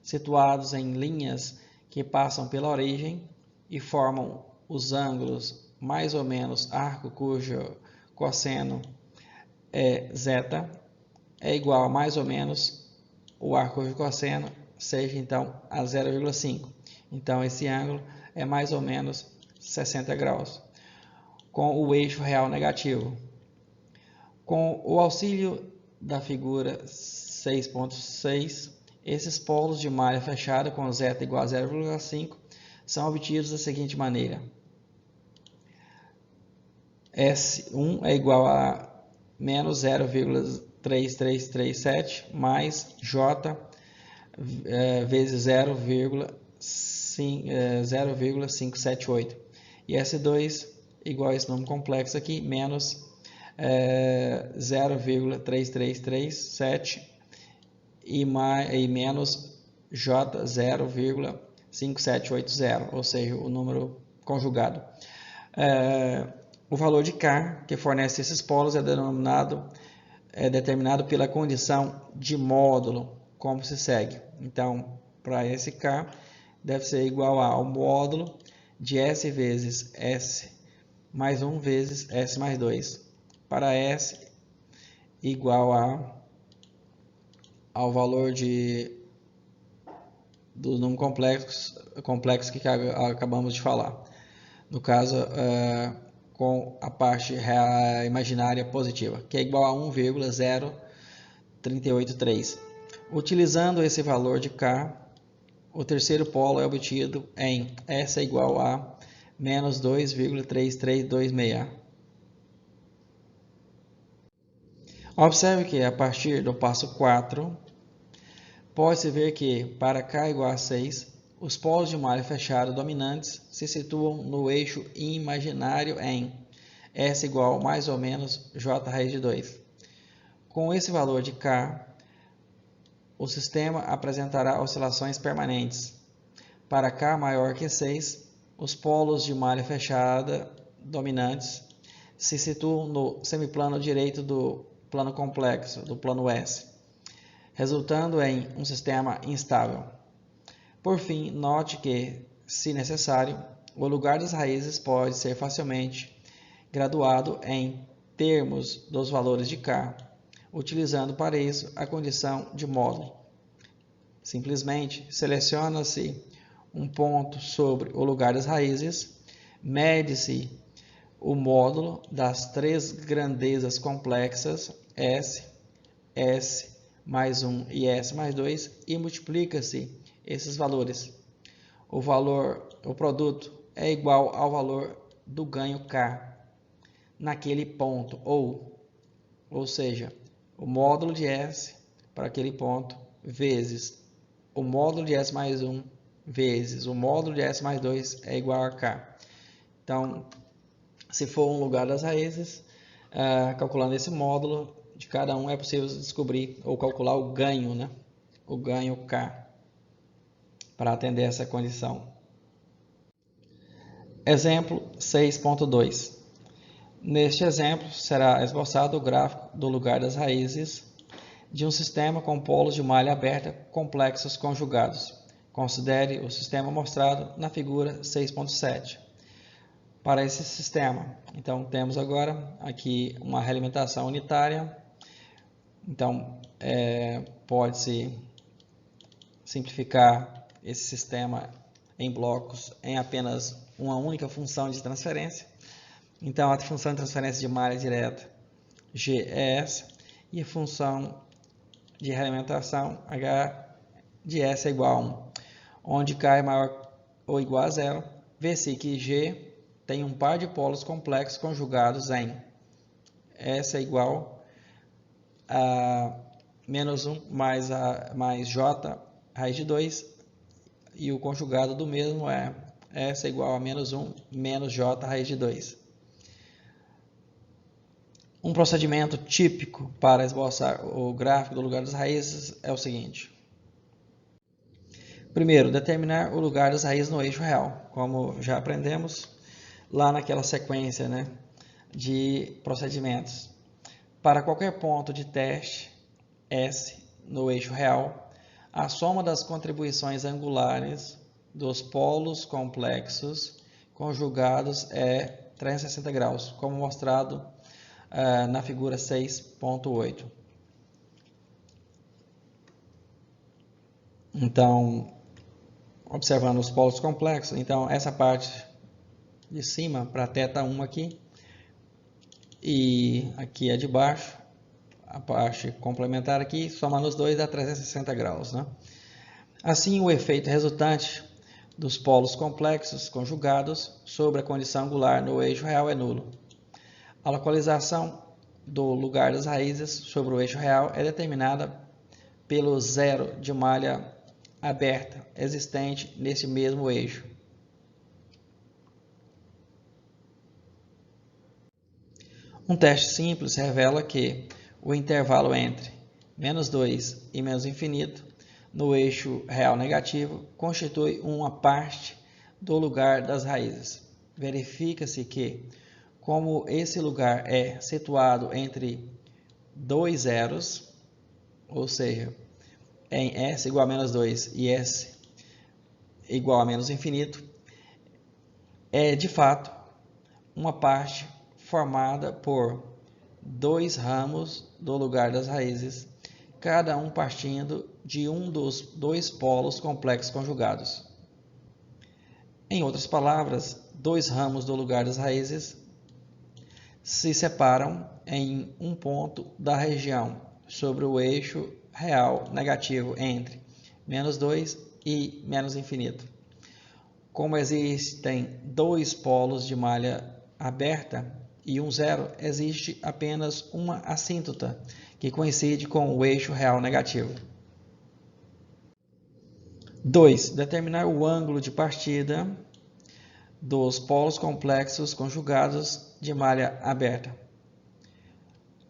situados em linhas que passam pela origem e formam os ângulos mais ou menos arco cujo cosseno é zeta, é igual a mais ou menos o arco cujo cosseno seja então a 0,5. Então esse ângulo é mais ou menos 60 graus, com o eixo real negativo. Com o auxílio da figura 6.6, esses polos de malha fechada com zeta igual a 0,5 são obtidos da seguinte maneira: S1 é igual a menos 0,3337 mais J vezes 0,578. E S2 igual a esse número complexo aqui, menos 0,3337 e menos J 0,5780, ou seja, o número conjugado. O valor de K, que fornece esses polos, é determinado pela condição de módulo, como se segue. Então, para esse K, deve ser igual ao módulo de S vezes S mais 1 vezes S mais 2. Para S, igual ao valor do número complexo que acabamos de falar. no caso, com a parte imaginária positiva, que é igual a 1,0383. Utilizando esse valor de K, o terceiro polo é obtido em S é igual a menos 2,3326. Observe que a partir do passo 4, pode-se ver que para K igual a 6, os polos de malha fechada dominantes se situam no eixo imaginário em S igual mais ou menos J raiz de 2. Com esse valor de K, o sistema apresentará oscilações permanentes. Para K maior que 6, os polos de malha fechada dominantes se situam no semiplano direito do plano complexo, do plano S, resultando em um sistema instável. Por fim, note que, se necessário, o lugar das raízes pode ser facilmente graduado em termos dos valores de K, utilizando para isso a condição de módulo. Simplesmente seleciona-se um ponto sobre o lugar das raízes, mede-se o módulo das três grandezas complexas S, S mais 1 e S mais 2 e multiplica-se esses valores. O produto é igual ao valor do ganho K naquele ponto, ou seja, o módulo de S para aquele ponto vezes o módulo de S mais 1 vezes o módulo de S mais 2 é igual a K. Então, se for um lugar das raízes, calculando esse módulo de cada um, é possível descobrir ou calcular o ganho, né? O ganho K, para atender essa condição. Exemplo 6.2. Neste exemplo, será esboçado o gráfico do lugar das raízes de um sistema com polos de malha aberta complexos conjugados. Considere o sistema mostrado na figura 6.7. Para esse sistema, então temos agora aqui uma realimentação unitária. Então, pode-se simplificar esse sistema em blocos em apenas uma única função de transferência. Então, a função de transferência de malha direta G é essa, e a função de realimentação H de S é igual a 1, onde K é maior ou igual a 0. Vê-se que G tem um par de polos complexos conjugados em S é igual a menos 1 mais J raiz de 2, e o conjugado do mesmo é S é igual a menos 1 menos J raiz de 2. Um procedimento típico para esboçar o gráfico do lugar das raízes é o seguinte. Primeiro, determinar o lugar das raízes no eixo real, como já aprendemos lá naquela sequência, né, de procedimentos. Para qualquer ponto de teste S no eixo real, a soma das contribuições angulares dos polos complexos conjugados é 360 graus, como mostrado na figura 6.8. Então, observando os polos complexos, então essa parte de cima para θ1 aqui, e aqui é de baixo, a parte complementar aqui, somando os dois dá 360 graus, né? Assim, o efeito resultante dos polos complexos conjugados sobre a condição angular no eixo real é nulo. A localização do lugar das raízes sobre o eixo real é determinada pelo zero de malha aberta existente nesse mesmo eixo. Um teste simples revela que o intervalo entre menos 2 e menos infinito no eixo real negativo constitui uma parte do lugar das raízes. Verifica-se que, como esse lugar é situado entre dois zeros, ou seja, em S igual a menos 2 e S igual a menos infinito, é de fato uma parte formada por dois ramos do lugar das raízes, cada um partindo de um dos dois polos complexos conjugados. Em outras palavras, dois ramos do lugar das raízes se separam em um ponto da região sobre o eixo real negativo entre -2 e menos infinito. Como existem dois polos de malha aberta e um zero, existe apenas uma assíntota que coincide com o eixo real negativo. 2. Determinar o ângulo de partida dos polos complexos conjugados de malha aberta.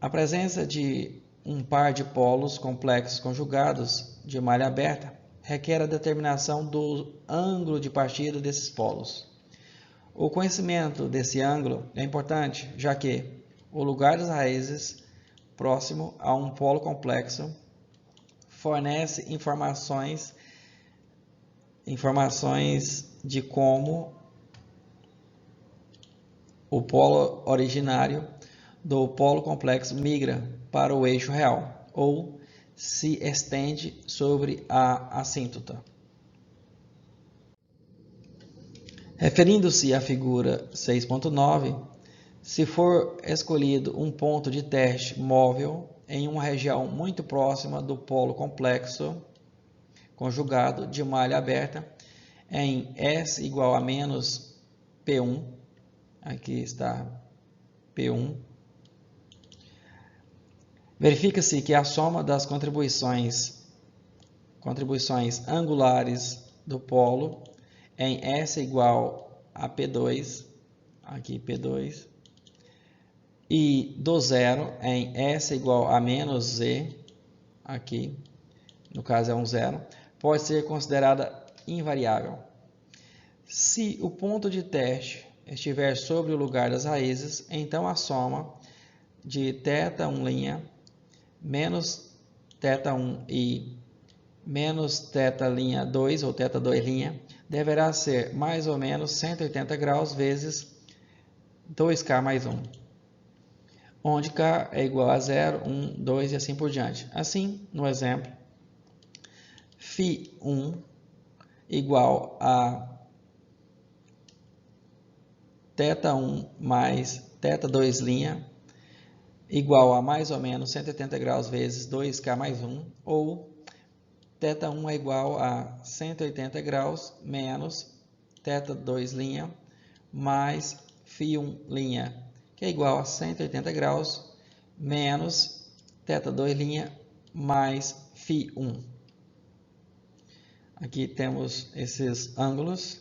A presença de um par de polos complexos conjugados de malha aberta requer a determinação do ângulo de partida desses polos. O conhecimento desse ângulo é importante, já que o lugar das raízes próximo a um polo complexo fornece informações de como o polo originário do polo complexo migra para o eixo real ou se estende sobre a assíntota. Referindo-se à figura 6.9, se for escolhido um ponto de teste móvel em uma região muito próxima do polo complexo conjugado de malha aberta, em S igual a menos P1, aqui está P1, verifica-se que a soma das contribuições angulares do polo em S igual a P2, aqui P2, e do zero em S igual a menos Z, aqui, no caso é um zero, pode ser considerada invariável. Se o ponto de teste estiver sobre o lugar das raízes, então a soma de θ1' menos θ1 e menos θ'2 ou θ2' deverá ser mais ou menos 180 graus vezes 2K mais 1, onde K é igual a 0, 1, 2 e assim por diante. Assim, no exemplo, φ1 igual a θ1 mais θ2' igual a mais ou menos 180 graus vezes 2K mais 1, ou θ1 é igual a 180 graus menos θ2' mais φ1', que é igual a 180 graus menos θ2' mais φ1. Aqui temos esses ângulos,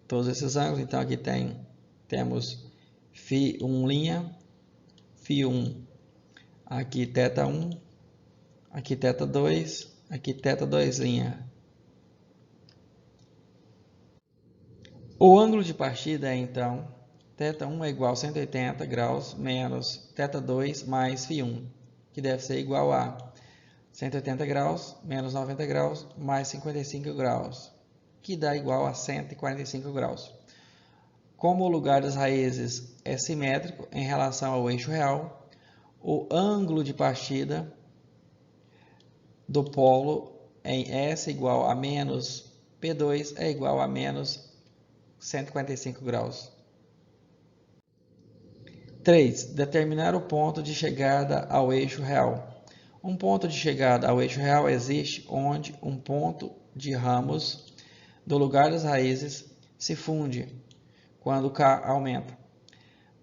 todos esses ângulos. Então aqui temos φ1', φ1, aqui θ1, aqui θ2, aqui θ2'. O ângulo de partida é então θ1 é igual a 180 graus menos θ2 mais φ1, que deve ser igual a 180 graus menos 90 graus mais 55 graus, que dá igual a 145 graus. Como o lugar das raízes é simétrico em relação ao eixo real, o ângulo de partida do polo em S igual a menos P2 é igual a menos 145 graus. 3. Determinar o ponto de chegada ao eixo real. Um ponto de chegada ao eixo real existe onde um ponto de ramos do lugar das raízes se funde quando K aumenta.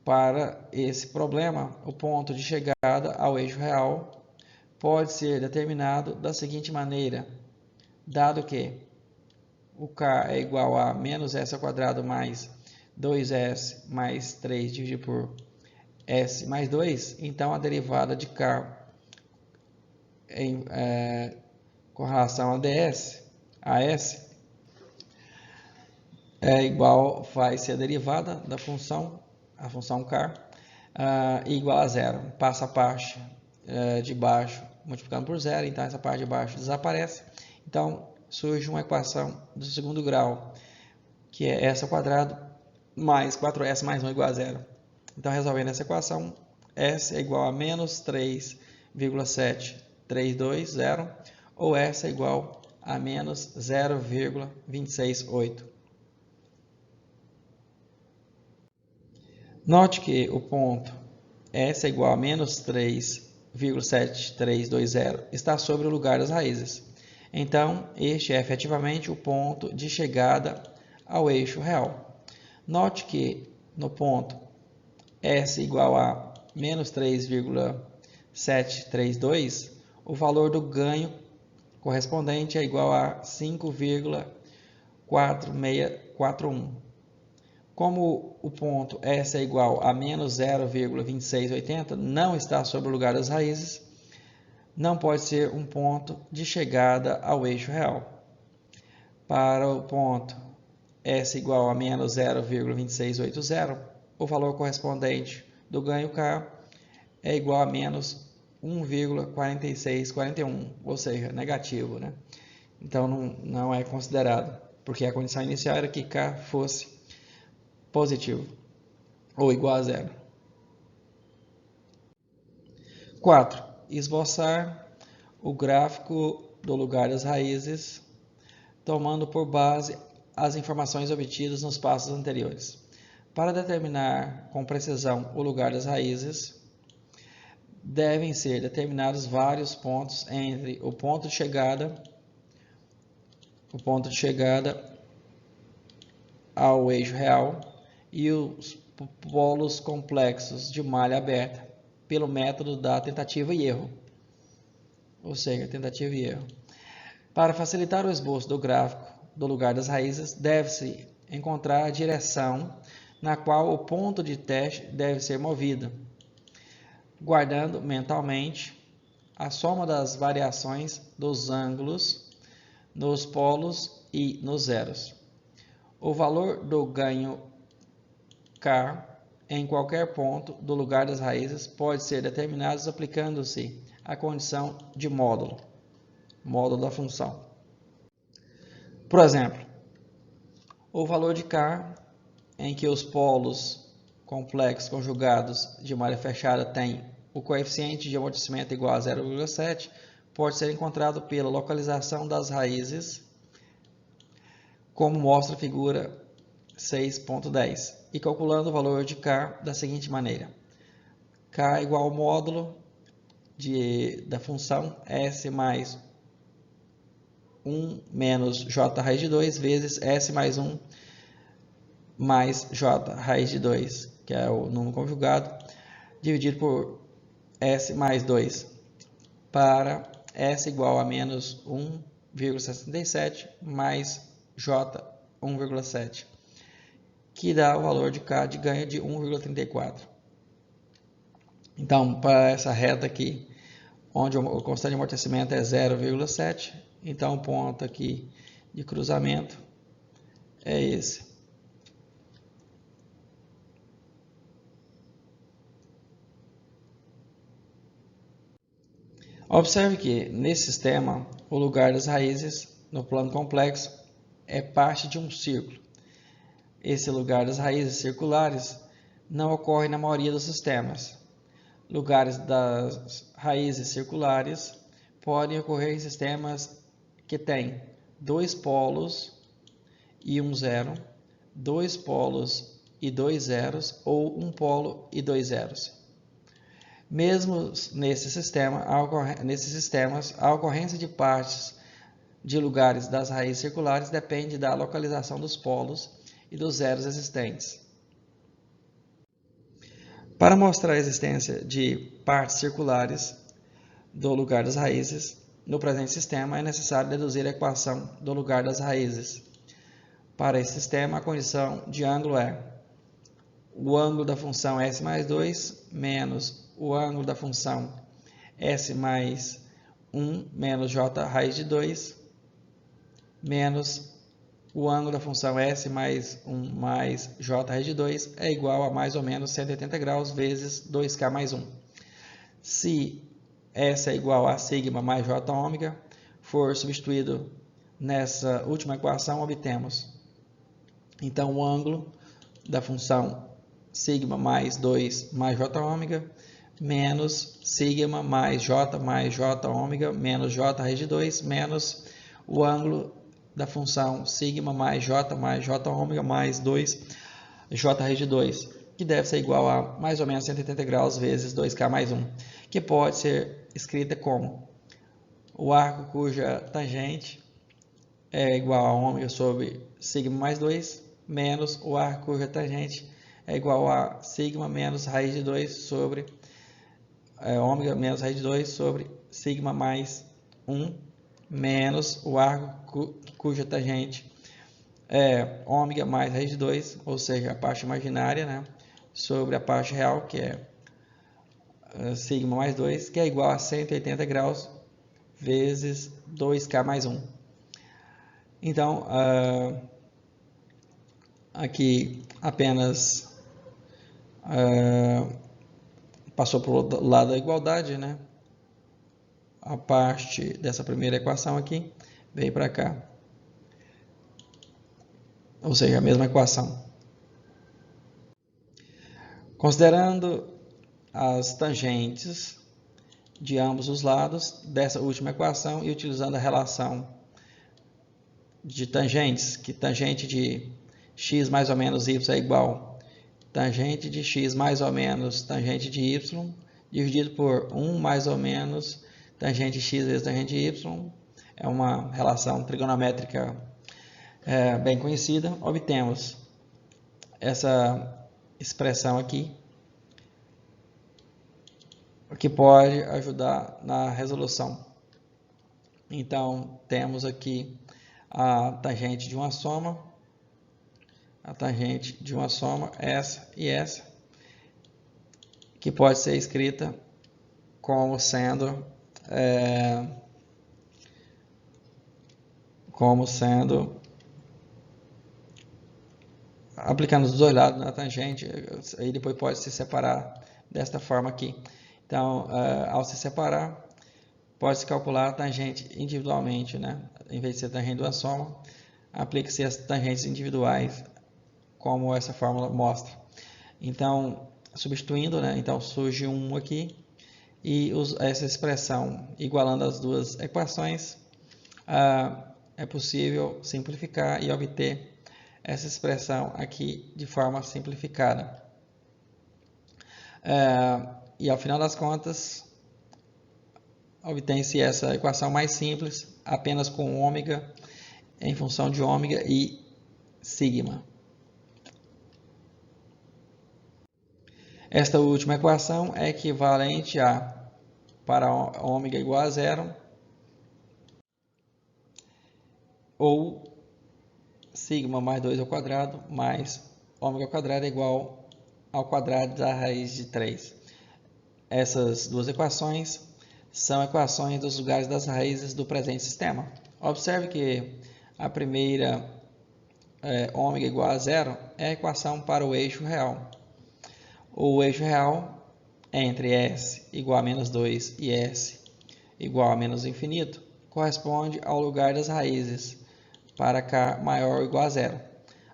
Para esse problema, o ponto de chegada ao eixo real pode ser determinado da seguinte maneira: dado que o K é igual a menos S ao quadrado mais 2S mais 3 dividido por S mais 2, então a derivada de K com relação a ds, a S, é igual, vai-se a derivada da função, a função K, igual a zero. Passa a parte de baixo multiplicando por zero, então essa parte de baixo desaparece. Então surge uma equação do segundo grau, que é S ao quadrado mais 4S mais 1 igual a zero. Então, resolvendo essa equação, S é igual a menos 3,732, ou S é igual a menos 0,268. Note que o ponto S é igual a menos 3,7320 está sobre o lugar das raízes. Então, este é efetivamente o ponto de chegada ao eixo real. Note que no ponto S igual a menos 3,732, o valor do ganho correspondente é igual a 5,4641. Como o ponto S é igual a menos 0,2680, não está sobre o lugar das raízes, não pode ser um ponto de chegada ao eixo real. Para o ponto S igual a menos 0,2680, o valor correspondente do ganho K é igual a menos 1,4641, ou seja, negativo, né? Então não é considerado, porque a condição inicial era que K fosse positivo ou igual a zero. 4. Esboçar o gráfico do lugar das raízes, tomando por base as informações obtidas nos passos anteriores. Para determinar com precisão o lugar das raízes, devem ser determinados vários pontos entre o ponto de chegada ao eixo real e os polos complexos de malha aberta pelo método da tentativa e erro, ou seja, tentativa e erro. Para facilitar o esboço do gráfico do lugar das raízes, deve-se encontrar a direção na qual o ponto de teste deve ser movido, guardando mentalmente a soma das variações dos ângulos nos polos e nos zeros. O valor do ganho K em qualquer ponto do lugar das raízes pode ser determinado aplicando-se a condição de módulo da função. Por exemplo, o valor de K em que os polos complexos conjugados de malha fechada têm o coeficiente de amortecimento igual a 0,7 pode ser encontrado pela localização das raízes, como mostra a figura 6.10, e calculando o valor de K da seguinte maneira: K igual ao módulo da função S mais 1 menos J raiz de 2 vezes S mais 1 mais J raiz de 2, que é o número conjugado, dividido por S mais 2, para S igual a menos 1,67 mais J 1,7, que dá o valor de K de ganho de 1,34. Então, para essa reta aqui, onde o constante de amortecimento é 0,7, então o ponto aqui de cruzamento é esse. Observe que, nesse sistema, o lugar das raízes no plano complexo é parte de um círculo. Esse lugar das raízes circulares não ocorre na maioria dos sistemas. Lugares das raízes circulares podem ocorrer em sistemas que têm 2 polos e um zero, 2 polos e 2 zeros ou 1 polo e 2 zeros. Mesmo nesses sistemas, a ocorrência de partes de lugares das raízes circulares depende da localização dos polos e dos zeros existentes. Para mostrar a existência de partes circulares do lugar das raízes no presente sistema, é necessário deduzir a equação do lugar das raízes. Para esse sistema, a condição de ângulo é o ângulo da função S mais 2 menos o ângulo da função S mais 1 menos J raiz de 2 menos o ângulo da função S mais 1 mais J raiz de 2 é igual a mais ou menos 180 graus vezes 2K mais 1. Se S é igual a sigma mais J ômega for substituído nessa última equação, obtemos então o ângulo da função sigma mais 2 mais J ômega menos sigma mais J ômega menos J raiz de 2 menos o ângulo da função sigma mais J ômega mais 2 J raiz de 2. que deve ser igual a mais ou menos 180 graus vezes 2K mais 1, que pode ser escrita como o arco cuja tangente é igual a ômega sobre sigma mais 2, menos o arco cuja tangente é igual a sigma menos raiz de 2 sobre ômega menos raiz de 2 sobre sigma mais 1, menos o arco cuja tangente é ômega mais raiz de 2, ou seja, a parte imaginária, né, sobre a parte real, que é sigma mais 2, que é igual a 180 graus vezes 2K mais 1. Então, aqui apenas passou para o lado da igualdade, né? A parte dessa primeira equação aqui veio para cá. Ou seja, a mesma equação. Considerando as tangentes de ambos os lados dessa última equação e utilizando a relação de tangentes, que tangente de x mais ou menos y é igual tangente de x mais ou menos tangente de y, dividido por 1 mais ou menos tangente de x vezes tangente de y, é uma relação trigonométrica bem conhecida. Obtemos essa expressão aqui, que pode ajudar na resolução. Então, temos aqui a tangente de uma soma, essa e essa, que pode ser escrita como sendo aplicando os dois lados na tangente, aí depois pode se separar desta forma aqui. Então, ao se separar, pode-se calcular a tangente individualmente, né? Em vez de ser tangente de uma soma, aplica-se as tangentes individuais, como essa fórmula mostra. Então, substituindo, né? Então surge um aqui, e essa expressão igualando as duas equações, é possível simplificar e obter essa expressão aqui de forma simplificada. E ao final das contas, obtém-se essa equação mais simples, apenas com ômega em função de ômega e sigma. Esta última equação é equivalente a, para ômega igual a zero, ou sigma mais 2 ao quadrado mais ômega ao quadrado é igual ao quadrado da raiz de 3. Essas duas equações são equações dos lugares das raízes do presente sistema. Observe que a primeira, ômega igual a zero, é a equação para o eixo real. O eixo real é entre S igual a menos 2 e S igual a menos infinito, corresponde ao lugar das raízes para K maior ou igual a zero.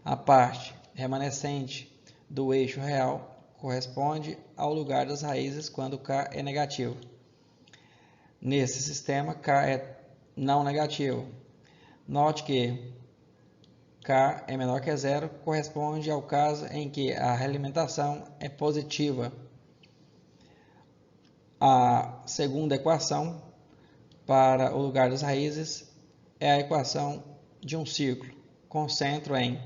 A parte remanescente do eixo real corresponde ao lugar das raízes quando K é negativo. Nesse sistema, K é não negativo. Note que K é menor que zero, corresponde ao caso em que a realimentação é positiva. A segunda equação para o lugar das raízes é a equação de um círculo, com centro em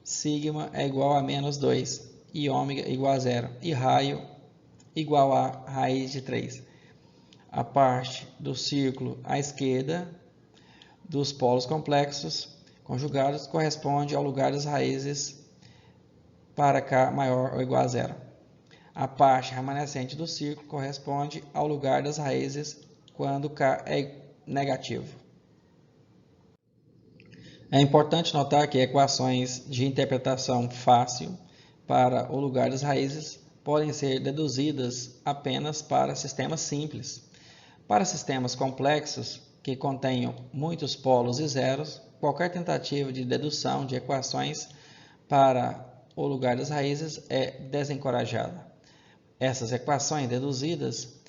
sigma é igual a menos 2 e ômega igual a zero e raio igual a raiz de 3. A parte do círculo à esquerda dos polos complexos conjugados corresponde ao lugar das raízes para K maior ou igual a zero. A parte remanescente do círculo corresponde ao lugar das raízes quando K é negativo. É importante notar que equações de interpretação fácil para o lugar das raízes podem ser deduzidas apenas para sistemas simples. Para sistemas complexos que contenham muitos polos e zeros, qualquer tentativa de dedução de equações para o lugar das raízes é desencorajada. Essas equações deduzidas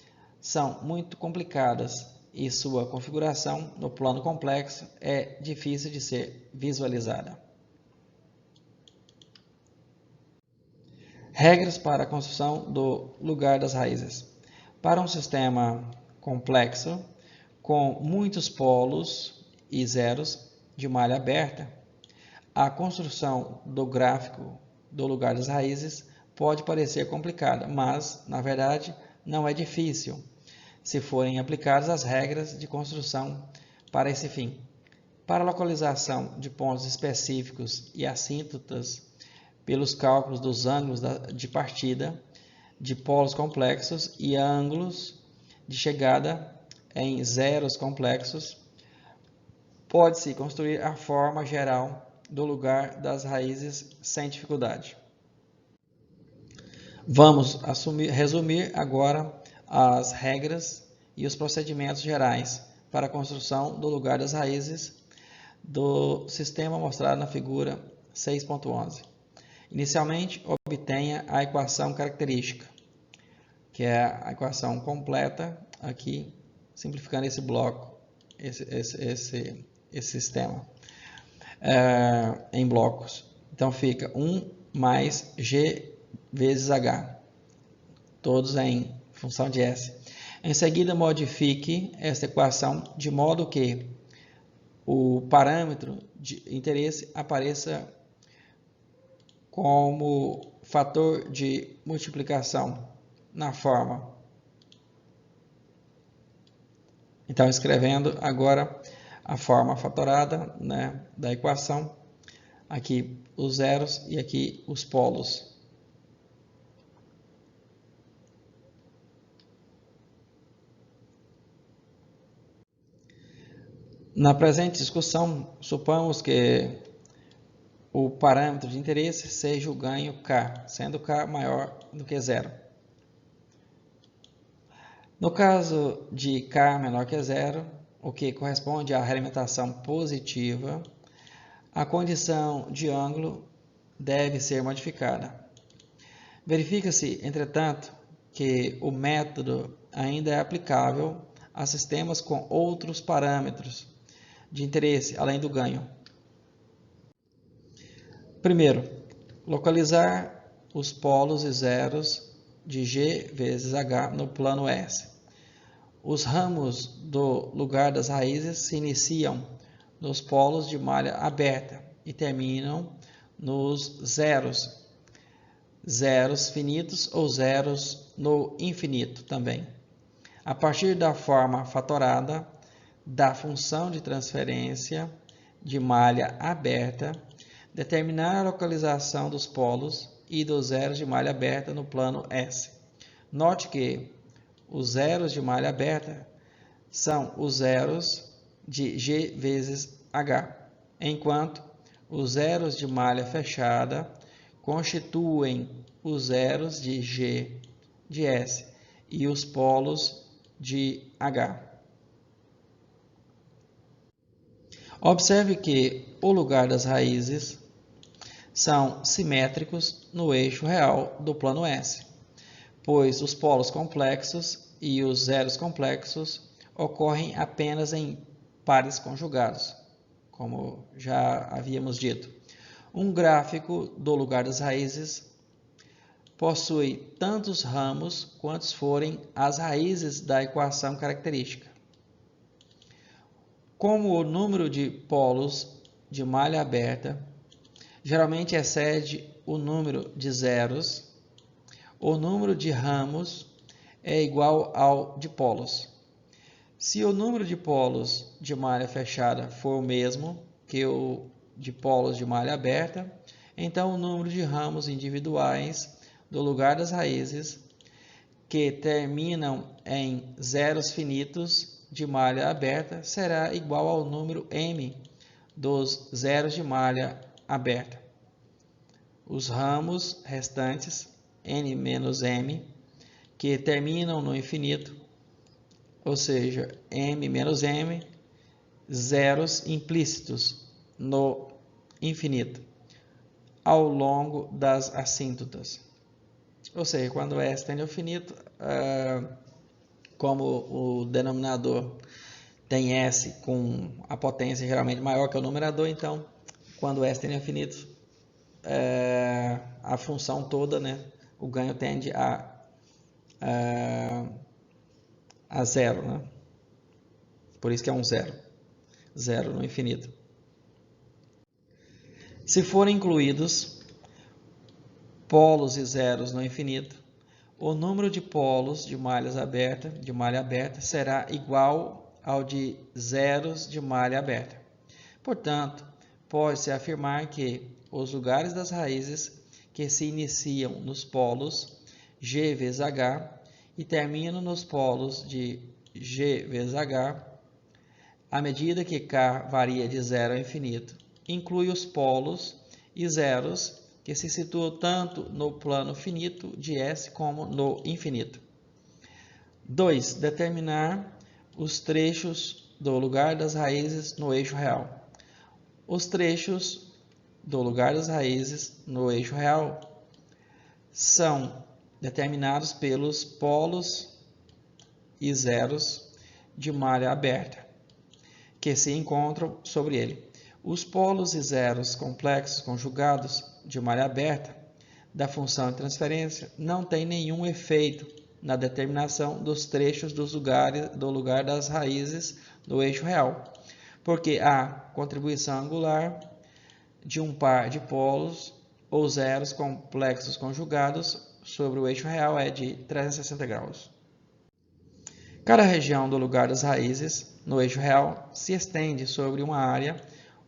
são muito complicadas e sua configuração no plano complexo é difícil de ser visualizada. Regras para a construção do lugar das raízes. Para um sistema complexo, com muitos polos e zeros de malha aberta, a construção do gráfico do lugar das raízes pode parecer complicada, mas, na verdade, não é difícil, se forem aplicadas as regras de construção para esse fim. Para a localização de pontos específicos e assíntotas, pelos cálculos dos ângulos de partida de polos complexos e ângulos de chegada em zeros complexos, pode-se construir a forma geral do lugar das raízes sem dificuldade. Vamos resumir agora as regras e os procedimentos gerais para a construção do lugar das raízes do sistema mostrado na figura 6.11. Inicialmente, obtenha a equação característica, que é a equação completa, aqui, simplificando esse bloco, esse sistema, em blocos. Então, fica 1 mais G vezes H, todos em função de S. Em seguida, modifique esta equação de modo que o parâmetro de interesse apareça como fator de multiplicação na forma. Então, escrevendo agora a forma fatorada, né, da equação, aqui os zeros e aqui os polos. Na presente discussão, supomos que o parâmetro de interesse seja o ganho K, sendo K maior do que zero. No caso de K menor que zero, o que corresponde à realimentação positiva, a condição de ângulo deve ser modificada. Verifica-se, entretanto, que o método ainda é aplicável a sistemas com outros parâmetros de interesse além do ganho. Primeiro, localizar os polos e zeros de G vezes H no plano S. Os ramos do lugar das raízes se iniciam nos polos de malha aberta e terminam nos zeros finitos ou zeros no infinito também. A partir da forma fatorada da função de transferência de malha aberta, determinar a localização dos polos e dos zeros de malha aberta no plano S. Note que os zeros de malha aberta são os zeros de G vezes H, enquanto os zeros de malha fechada constituem os zeros de G de S e os polos de H. Observe que o lugar das raízes são simétricos no eixo real do plano S, pois os polos complexos e os zeros complexos ocorrem apenas em pares conjugados, como já havíamos dito. Um gráfico do lugar das raízes possui tantos ramos quantos forem as raízes da equação característica. Como o número de polos de malha aberta geralmente excede o número de zeros, o número de ramos é igual ao de polos. Se o número de polos de malha fechada for o mesmo que o de polos de malha aberta, então o número de ramos individuais do lugar das raízes que terminam em zeros finitos de malha aberta será igual ao número m dos zeros de malha aberta. Os ramos restantes, n menos m, que terminam no infinito, ou seja, m menos m, zeros implícitos no infinito, ao longo das assíntotas. Ou seja, quando S tende ao infinito, como o denominador tem S com a potência geralmente maior que o numerador, então, quando S tende ao infinito, a função toda, né, o ganho tende a zero, né? Por isso que é um zero. Zero no infinito. Se forem incluídos polos e zeros no infinito, o número de polos de malha aberta será igual ao de zeros de malha aberta. Portanto, pode-se afirmar que os lugares das raízes que se iniciam nos polos G vezes H e terminam nos polos de G vezes H, à medida que K varia de zero ao infinito, inclui os polos e zeros que se situam tanto no plano finito de S como no infinito. 2. Determinar os trechos do lugar das raízes no eixo real. Os trechos do lugar das raízes no eixo real são determinados pelos polos e zeros de malha aberta, que se encontram sobre ele. Os polos e zeros complexos conjugados de malha aberta da função de transferência não têm nenhum efeito na determinação dos trechos do lugar das raízes no eixo real, porque a contribuição angular de um par de polos ou zeros complexos conjugados sobre o eixo real é de 360 graus. Cada região do lugar das raízes no eixo real se estende sobre uma área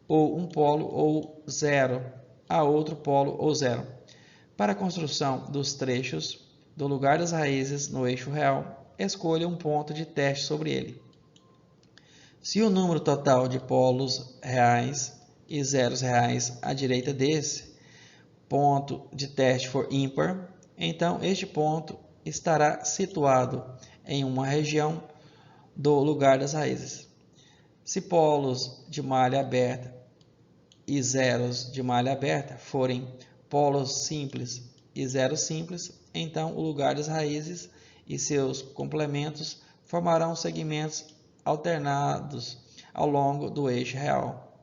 ou um polo ou zero a outro polo ou zero. Para a construção dos trechos do lugar das raízes no eixo real, escolha um ponto de teste sobre ele. Se o número total de polos reais e zeros reais à direita desse ponto de teste for ímpar, então este ponto estará situado em uma região do lugar das raízes. Se polos de malha aberta e zeros de malha aberta forem polos simples e zeros simples, então o lugar das raízes e seus complementos formarão segmentos alternados ao longo do eixo real.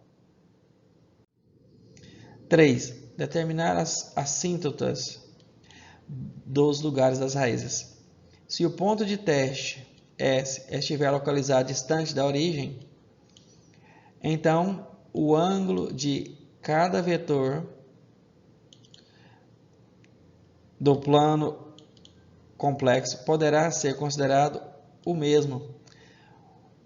3. Determinar as assíntotas dos lugares das raízes. Se o ponto de teste S estiver localizado distante da origem, então o ângulo de cada vetor do plano complexo poderá ser considerado o mesmo.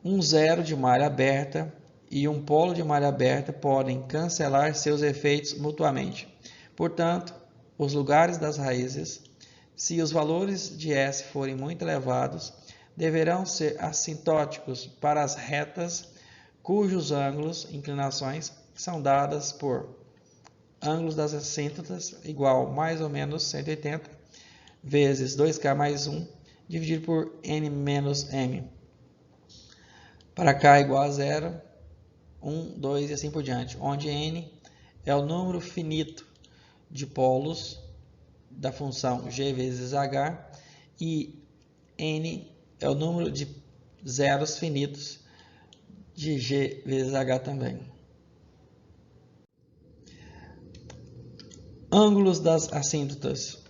Um zero de malha aberta e um polo de malha aberta podem cancelar seus efeitos mutuamente. Portanto, os lugares das raízes, se os valores de S forem muito elevados, deverão ser assintóticos para as retas cujos ângulos, inclinações, são dadas por ângulos das assíntotas igual mais ou menos 180 vezes 2K mais 1 dividido por N menos M. Para K igual a 0, 1, 2 e assim por diante, onde N é o número finito de polos da função G vezes H e N é o número de zeros finitos de G vezes H também. Ângulos das assíntotas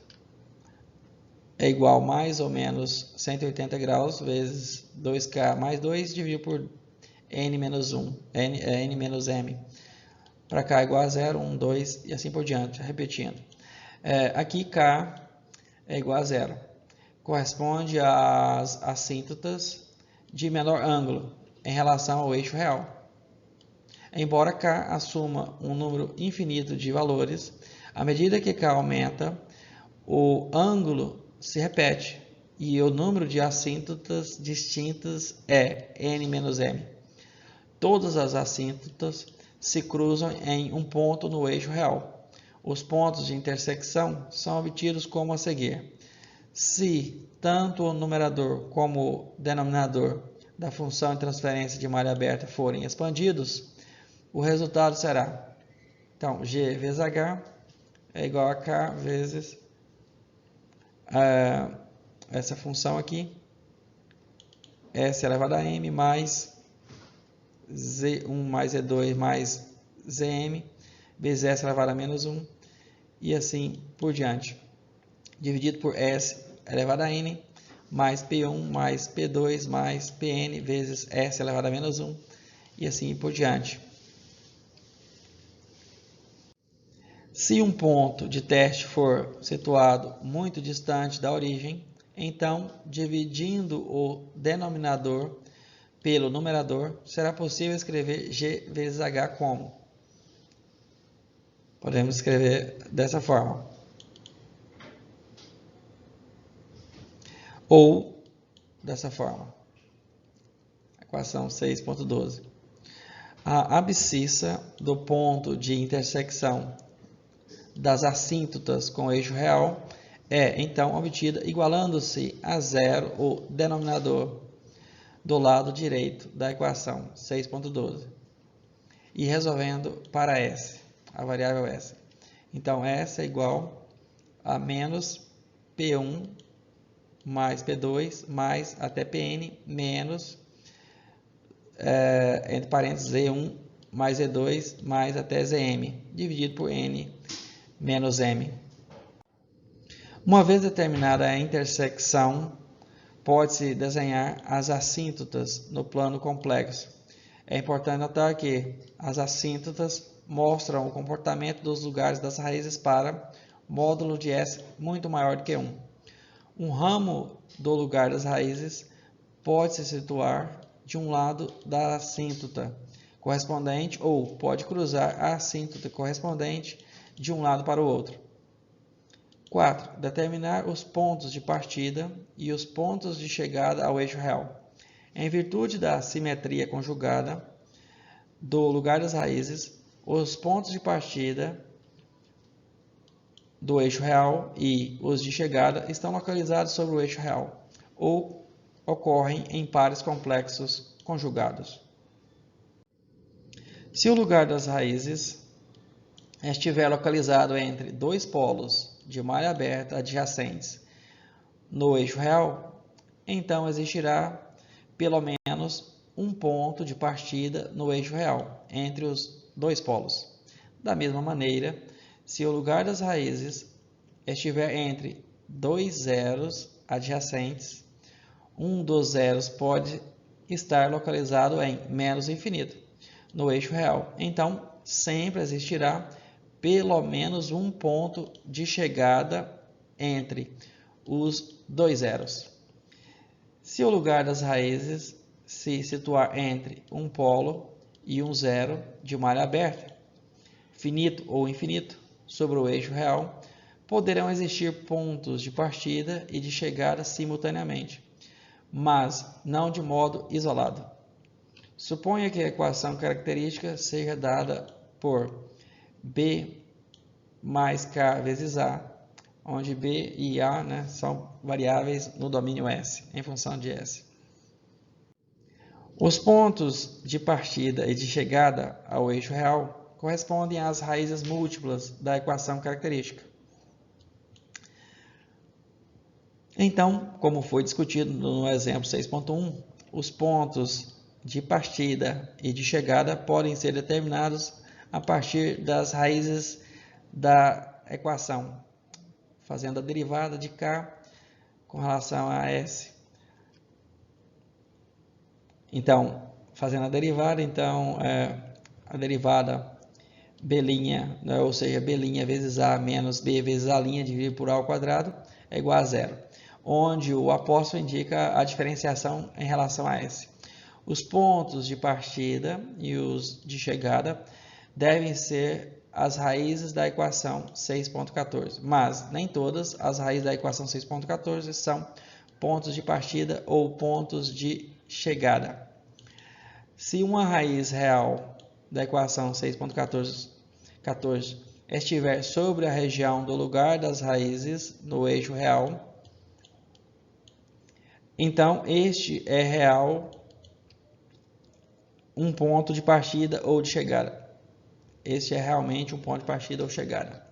é igual a mais ou menos 180 graus vezes 2K mais 2 dividido por N menos 1, N menos M. Para K igual a 0, 1, 2 e assim por diante, repetindo. Aqui K é igual a 0. Corresponde às assíntotas de menor ângulo em relação ao eixo real. Embora K assuma um número infinito de valores, à medida que K aumenta, o ângulo se repete e o número de assíntotas distintas é N menos M. Todas as assíntotas se cruzam em um ponto no eixo real. Os pontos de intersecção são obtidos como a seguir. Se tanto o numerador como o denominador da função de transferência de malha aberta forem expandidos, o resultado será, então, G vezes H é igual a K vezes essa função aqui, S elevado a M mais Z1 mais Z2 mais ZM, vezes S elevado a menos 1, e assim por diante. dividido por S elevado a N, mais P1 mais P2 mais Pn vezes S elevado a menos 1, e assim por diante. Se um ponto de teste for situado muito distante da origem, então, dividindo o denominador pelo numerador, será possível escrever G vezes H como? Podemos escrever dessa forma. Ou dessa forma. Equação 6.12. A abscissa do ponto de intersecção das assíntotas com o eixo real é, então, obtida igualando-se a zero o denominador do lado direito da equação 6.12 e resolvendo para S, a variável S. Então, S é igual a menos P1 mais P2 mais até Pn menos, entre parênteses, Z1 mais Z2 mais até Zm, dividido por N menos M. Uma vez determinada a intersecção, pode-se desenhar as assíntotas no plano complexo. É importante notar que as assíntotas mostram o comportamento dos lugares das raízes para módulo de S muito maior do que 1. Um ramo do lugar das raízes pode se situar de um lado da assíntota correspondente ou pode cruzar a assíntota correspondente de um lado para o outro. 4. Determinar os pontos de partida e os pontos de chegada ao eixo real. Em virtude da simetria conjugada do lugar das raízes, os pontos de partida do eixo real e os de chegada estão localizados sobre o eixo real ou ocorrem em pares complexos conjugados. Se o lugar das raízes estiver localizado entre dois polos de malha aberta adjacentes no eixo real, então existirá pelo menos um ponto de partida no eixo real entre os dois polos. Da mesma maneira, se o lugar das raízes estiver entre dois zeros adjacentes, um dos zeros pode estar localizado em menos infinito no eixo real. Então, sempre existirá pelo menos um ponto de chegada entre os dois zeros. Se o lugar das raízes se situar entre um polo e um zero de malha aberta, finito ou infinito, sobre o eixo real, poderão existir pontos de partida e de chegada simultaneamente, mas não de modo isolado. Suponha que a equação característica seja dada por B mais K vezes A, onde B e A, são variáveis no domínio S, em função de S. Os pontos de partida e de chegada ao eixo real correspondem às raízes múltiplas da equação característica. Então, como foi discutido no exemplo 6.1, os pontos de partida e de chegada podem ser determinados a partir das raízes da equação, fazendo a derivada de K com relação a S. Então, fazendo a derivada, a derivada B', ou seja, B' vezes A menos B vezes A' dividido por A ao quadrado é igual a zero, onde o apóstrofo indica a diferenciação em relação a S. Os pontos de partida e os de chegada devem ser as raízes da equação 6.14, mas nem todas as raízes da equação 6.14 são pontos de partida ou pontos de chegada. Se uma raiz real da equação 6.14 estiver sobre a região do lugar das raízes no eixo real, então este é real um ponto de partida ou de chegada. Este é realmente um ponto de partida ou chegada.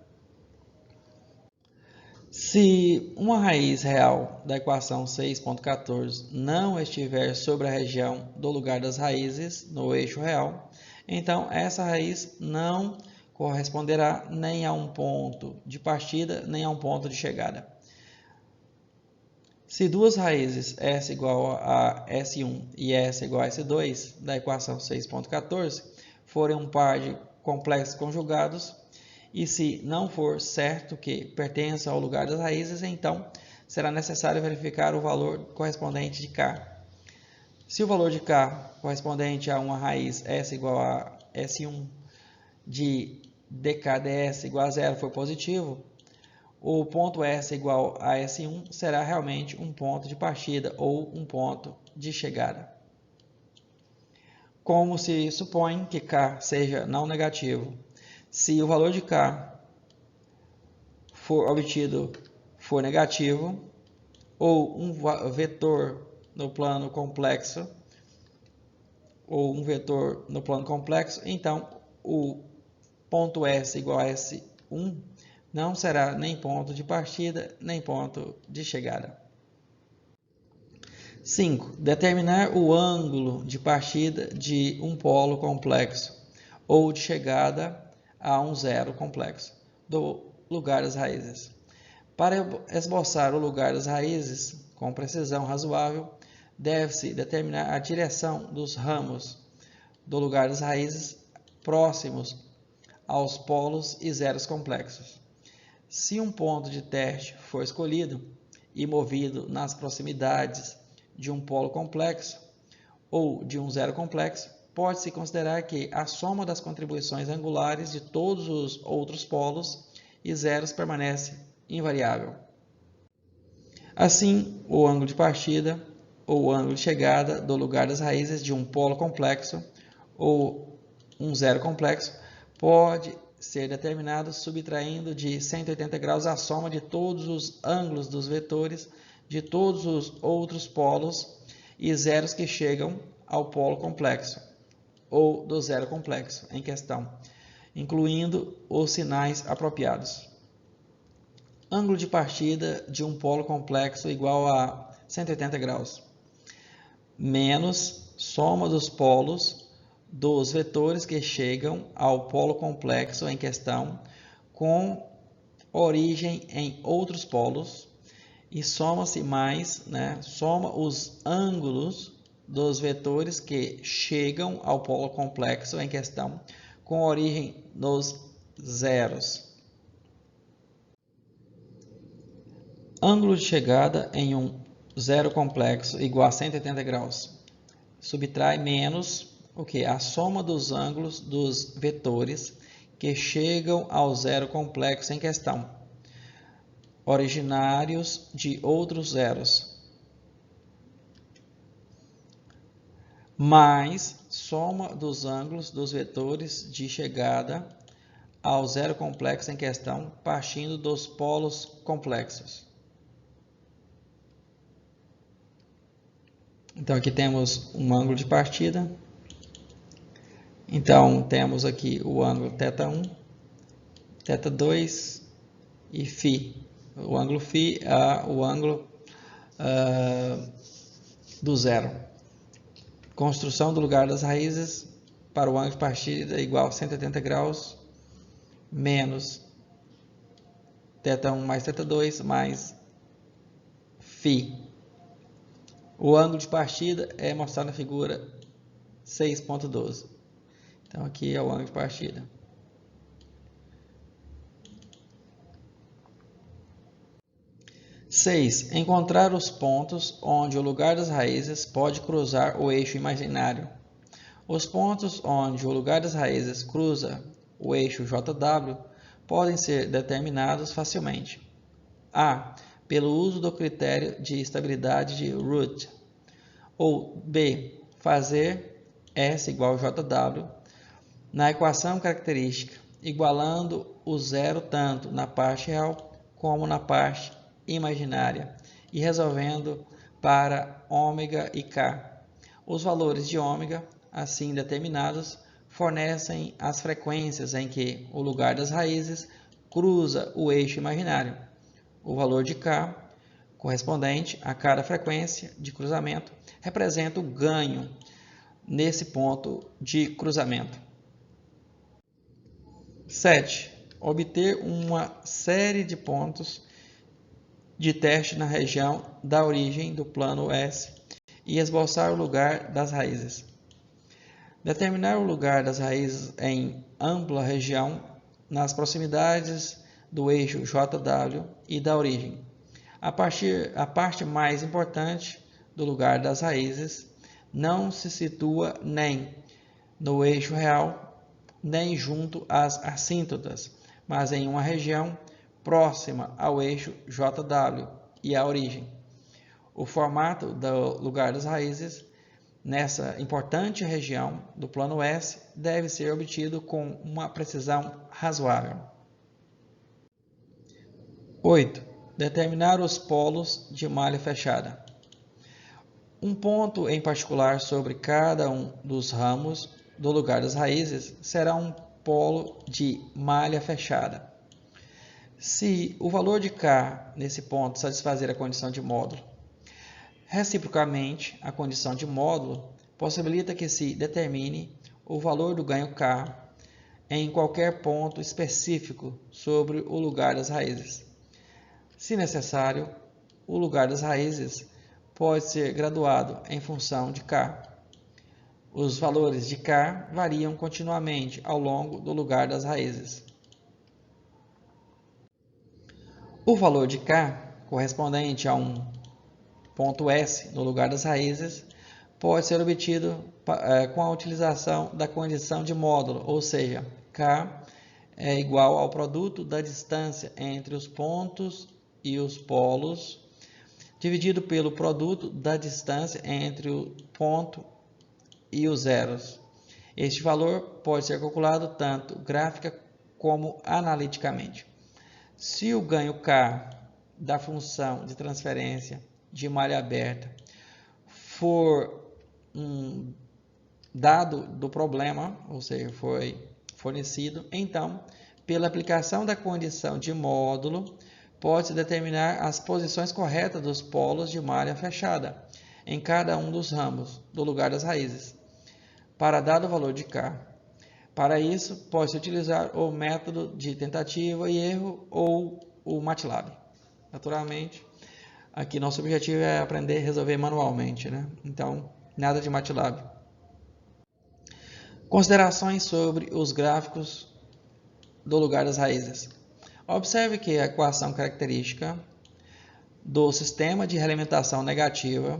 Se uma raiz real da equação 6.14 não estiver sobre a região do lugar das raízes no eixo real, então essa raiz não corresponderá nem a um ponto de partida nem a um ponto de chegada. Se duas raízes S igual a S1 e S igual a S2 da equação 6.14 forem um par de complexos conjugados, e se não for certo que pertençam ao lugar das raízes, então será necessário verificar o valor correspondente de K. Se o valor de K correspondente a uma raiz S igual a S1 de dkds igual a 0 for positivo, o ponto S igual a S1 será realmente um ponto de partida ou um ponto de chegada. Como se supõe que K seja não negativo, se o valor de K obtido for negativo, ou um vetor no plano complexo, então o ponto S igual a S1 não será nem ponto de partida, nem ponto de chegada. 5. Determinar o ângulo de partida de um polo complexo ou de chegada a um zero complexo do lugar das raízes. Para esboçar o lugar das raízes com precisão razoável, deve-se determinar a direção dos ramos do lugar das raízes próximos aos polos e zeros complexos. Se um ponto de teste for escolhido e movido nas proximidades de um polo complexo ou de um zero complexo, pode-se considerar que a soma das contribuições angulares de todos os outros polos e zeros permanece invariável. Assim, o ângulo de partida ou ângulo de chegada do lugar das raízes de um polo complexo ou um zero complexo pode ser determinado subtraindo de 180 graus a soma de todos os ângulos dos vetores de todos os outros polos e zeros que chegam ao polo complexo ou do zero complexo em questão, incluindo os sinais apropriados. Ângulo de partida de um polo complexo igual a 180 graus, menos soma dos polos dos vetores que chegam ao polo complexo em questão com origem em outros polos, e soma-se mais, soma os ângulos dos vetores que chegam ao polo complexo em questão com origem nos zeros. Ângulo de chegada em um zero complexo igual a 180 graus. Subtrai menos a soma dos ângulos dos vetores que chegam ao zero complexo em questão, originários de outros zeros, mais soma dos ângulos dos vetores de chegada ao zero complexo em questão, partindo dos polos complexos. Então, aqui temos um ângulo de partida. Então, temos aqui o ângulo θ1, θ2 e φ. O ângulo φ é o ângulo do zero. Construção do lugar das raízes para o ângulo de partida igual a 180 graus menos θ1 mais θ2 mais φ. O ângulo de partida é mostrado na figura 6.12. Então, aqui é o ângulo de partida. Encontrar os pontos onde o lugar das raízes pode cruzar o eixo imaginário. Os pontos onde o lugar das raízes cruza o eixo JW podem ser determinados facilmente. A. Pelo uso do critério de estabilidade de Root. Ou B. Fazer S igual a JW na equação característica, igualando o zero tanto na parte real como na parte imaginária e resolvendo para ômega e K. Os valores de ômega, assim determinados, fornecem as frequências em que o lugar das raízes cruza o eixo imaginário. O valor de K, correspondente a cada frequência de cruzamento, representa o ganho nesse ponto de cruzamento. 7. Obter uma série de pontos de teste na região da origem do plano S e esboçar o lugar das raízes. Determinar o lugar das raízes em ampla região nas proximidades do eixo JW e da origem. A parte mais importante do lugar das raízes não se situa nem no eixo real, nem junto às assíntotas, mas em uma região próxima ao eixo JW e à origem. O formato do lugar das raízes nessa importante região do plano S deve ser obtido com uma precisão razoável. 8. Determinar os polos de malha fechada. Um ponto em particular sobre cada um dos ramos do lugar das raízes será um polo de malha fechada. Se o valor de K nesse ponto satisfazer a condição de módulo, reciprocamente, a condição de módulo possibilita que se determine o valor do ganho K em qualquer ponto específico sobre o lugar das raízes. Se necessário, o lugar das raízes pode ser graduado em função de K. Os valores de K variam continuamente ao longo do lugar das raízes. O valor de K, correspondente a um ponto S no lugar das raízes, pode ser obtido com a utilização da condição de módulo, ou seja, K é igual ao produto da distância entre os pontos e os polos, dividido pelo produto da distância entre o ponto e os zeros. Este valor pode ser calculado tanto gráfica como analiticamente. Se o ganho K da função de transferência de malha aberta for um dado do problema, ou seja, foi fornecido, então, pela aplicação da condição de módulo, pode-se determinar as posições corretas dos polos de malha fechada em cada um dos ramos do lugar das raízes, para dado valor de K. Para isso, pode-se utilizar o método de tentativa e erro ou o MATLAB. Naturalmente, aqui nosso objetivo é aprender a resolver manualmente, né? Então, nada de MATLAB. Considerações sobre os gráficos do lugar das raízes. Observe que a equação característica do sistema de realimentação negativa,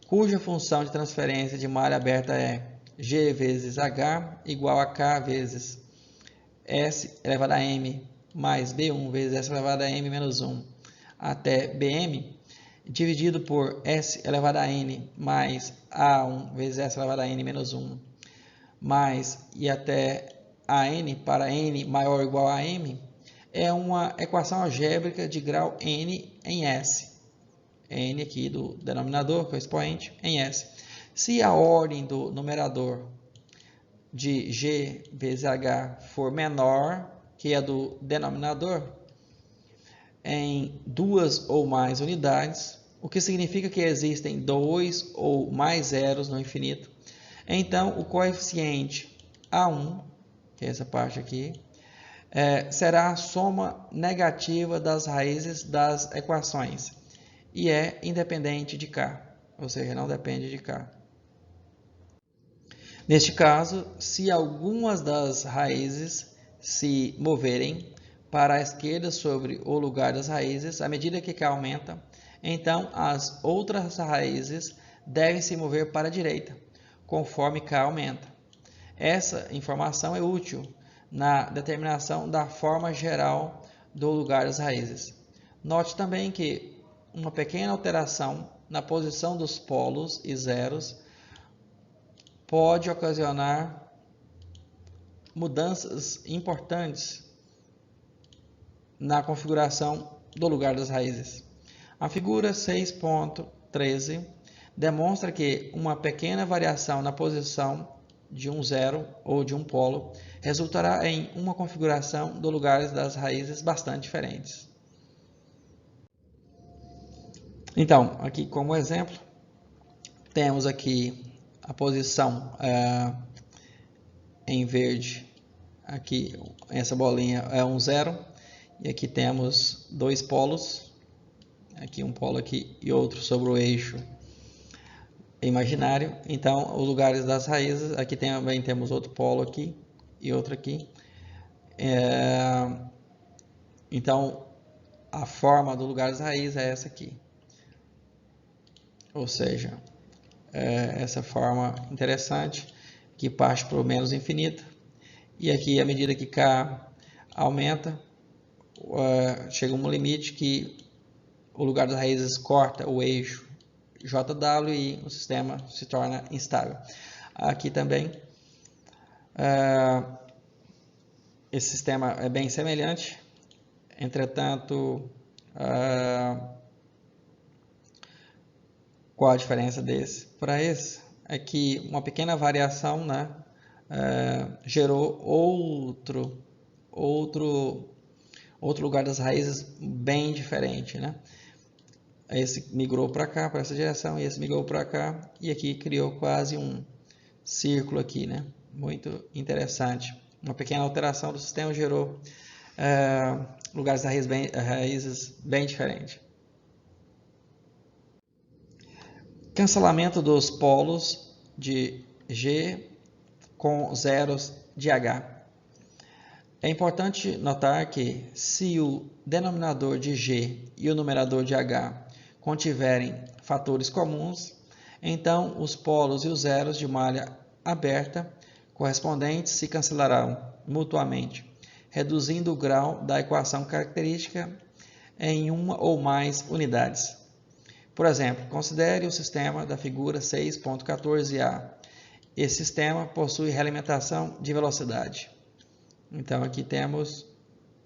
cuja função de transferência de malha aberta é G vezes H igual a K vezes S elevado a M mais B1 vezes S elevado a M menos 1 até BM, dividido por S elevado a N mais A1 vezes S elevado a N menos 1 mais e até AN para N maior ou igual a M, é uma equação algébrica de grau N em S. N aqui do denominador, que é o expoente, em S. Se a ordem do numerador de G vezes H for menor que a do denominador, em duas ou mais unidades, o que significa que existem dois ou mais zeros no infinito, então o coeficiente A1, que é essa parte aqui, será a soma negativa das raízes das equações e é independente de K, ou seja, não depende de K. Neste caso, se algumas das raízes se moverem para a esquerda sobre o lugar das raízes, à medida que K aumenta, então as outras raízes devem se mover para a direita, conforme K aumenta. Essa informação é útil na determinação da forma geral do lugar das raízes. Note também que uma pequena alteração na posição dos polos e zeros pode ocasionar mudanças importantes na configuração do lugar das raízes. A figura 6.13 demonstra que uma pequena variação na posição de um zero ou de um polo resultará em uma configuração do lugar das raízes bastante diferentes. Então, aqui como exemplo, temos aqui a posição em verde, aqui essa bolinha é um zero, e aqui temos dois polos, aqui um polo aqui e outro sobre o eixo imaginário. Então, os lugares das raízes, aqui também temos outro polo aqui e outro aqui. Então, a forma do lugar das raízes é essa aqui. Ou seja, essa forma interessante que parte para o menos infinito. E aqui, à medida que K aumenta, chega um limite que o lugar das raízes corta o eixo JW e o sistema se torna instável. Aqui também, esse sistema é bem semelhante, entretanto, qual a diferença desse para esse? É que uma pequena variação, né, gerou outro lugar das raízes bem diferente, né? Esse migrou para cá, para essa direção, e esse migrou para cá, e aqui criou quase um círculo aqui, né? Muito interessante. Uma pequena alteração do sistema gerou lugares das raízes bem diferentes. Cancelamento dos polos de G com zeros de H. É importante notar que, se o denominador de G e o numerador de H contiverem fatores comuns, então os polos e os zeros de malha aberta correspondentes se cancelarão mutuamente, reduzindo o grau da equação característica em uma ou mais unidades. Por exemplo, considere o sistema da figura 6.14a. Esse sistema possui realimentação de velocidade. Então, aqui temos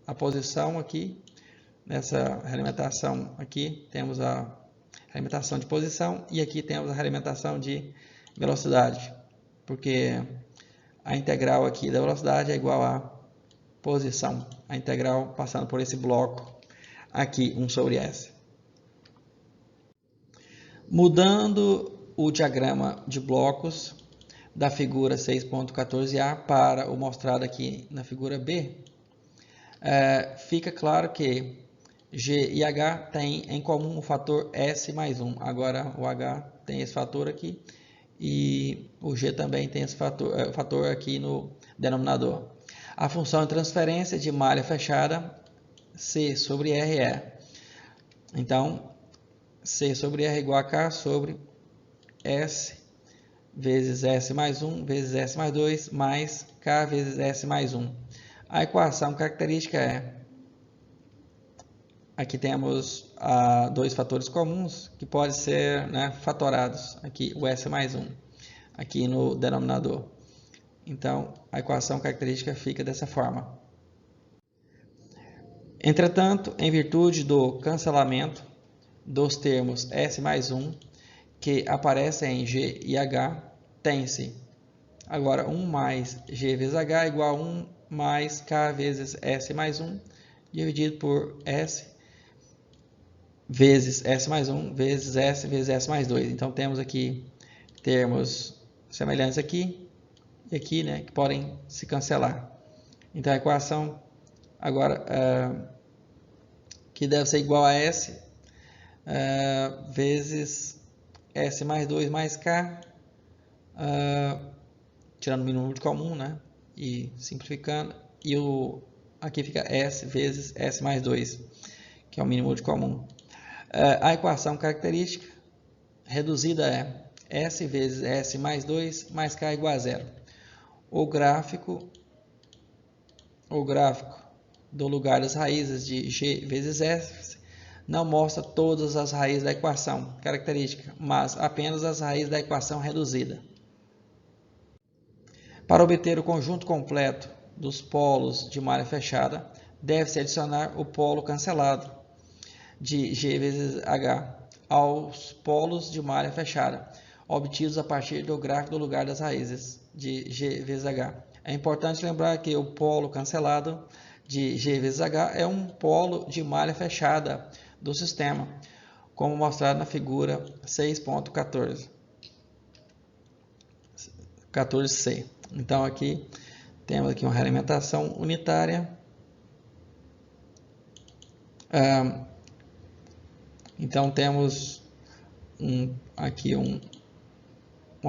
a posição aqui, nessa realimentação aqui, temos a realimentação de posição e aqui temos a realimentação de velocidade, porque a integral aqui da velocidade é igual à posição, a integral passando por esse bloco aqui, 1 sobre S. Mudando o diagrama de blocos da figura 6.14a para o mostrado aqui na figura B, fica claro que G e H têm em comum o fator S mais 1. Agora o H tem esse fator aqui e o G também tem esse fator aqui no denominador. A função de transferência de malha fechada C sobre R é, então, C sobre R é igual a K sobre S vezes S mais 1 vezes S mais 2 mais K vezes S mais 1. A equação característica é, aqui temos dois fatores comuns que podem ser, né, fatorados, aqui o S mais 1, aqui no denominador. Então, a equação característica fica dessa forma. Entretanto, em virtude do cancelamento dos termos S mais 1, que aparecem em G e H, tem-se agora 1 mais G vezes H igual a 1 mais K vezes S mais 1, dividido por S vezes S mais 1 vezes S mais 2. Então, temos aqui termos semelhantes aqui e aqui, né, que podem se cancelar. Então, a equação agora que deve ser igual a S vezes S mais 2 mais K, tirando o mínimo comum, né, e simplificando, e aqui fica S vezes S mais 2, que é o mínimo comum. A equação característica reduzida é S vezes S mais 2 mais K igual a zero. O gráfico do lugar das raízes de G vezes S não mostra todas as raízes da equação característica, mas apenas as raízes da equação reduzida. Para obter o conjunto completo dos polos de malha fechada, deve-se adicionar o polo cancelado de G vezes H aos polos de malha fechada, obtidos a partir do gráfico do lugar das raízes de G vezes H. É importante lembrar que o polo cancelado de G vezes H é um polo de malha fechada do sistema, como mostrado na figura 6.14. 14C. Então, aqui temos aqui uma realimentação unitária. Então temos aqui uma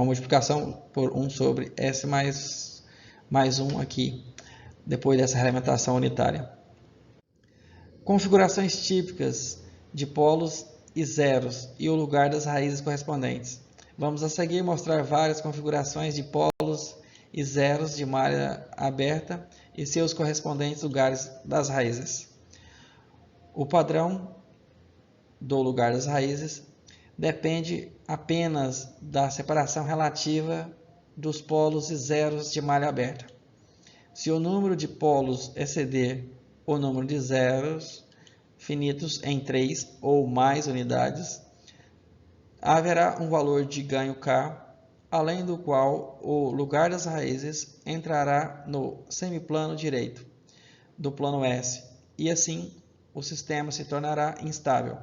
multiplicação por 1 sobre S mais 1 aqui, depois dessa realimentação unitária. Configurações típicas de polos e zeros e o lugar das raízes correspondentes. Vamos a seguir mostrar várias configurações de polos e zeros de malha aberta e seus correspondentes lugares das raízes. O padrão do lugar das raízes depende apenas da separação relativa dos polos e zeros de malha aberta. Se o número de polos exceder o número de zeros finitos em 3 ou mais unidades, haverá um valor de ganho K, além do qual o lugar das raízes entrará no semiplano direito do plano S, e assim o sistema se tornará instável.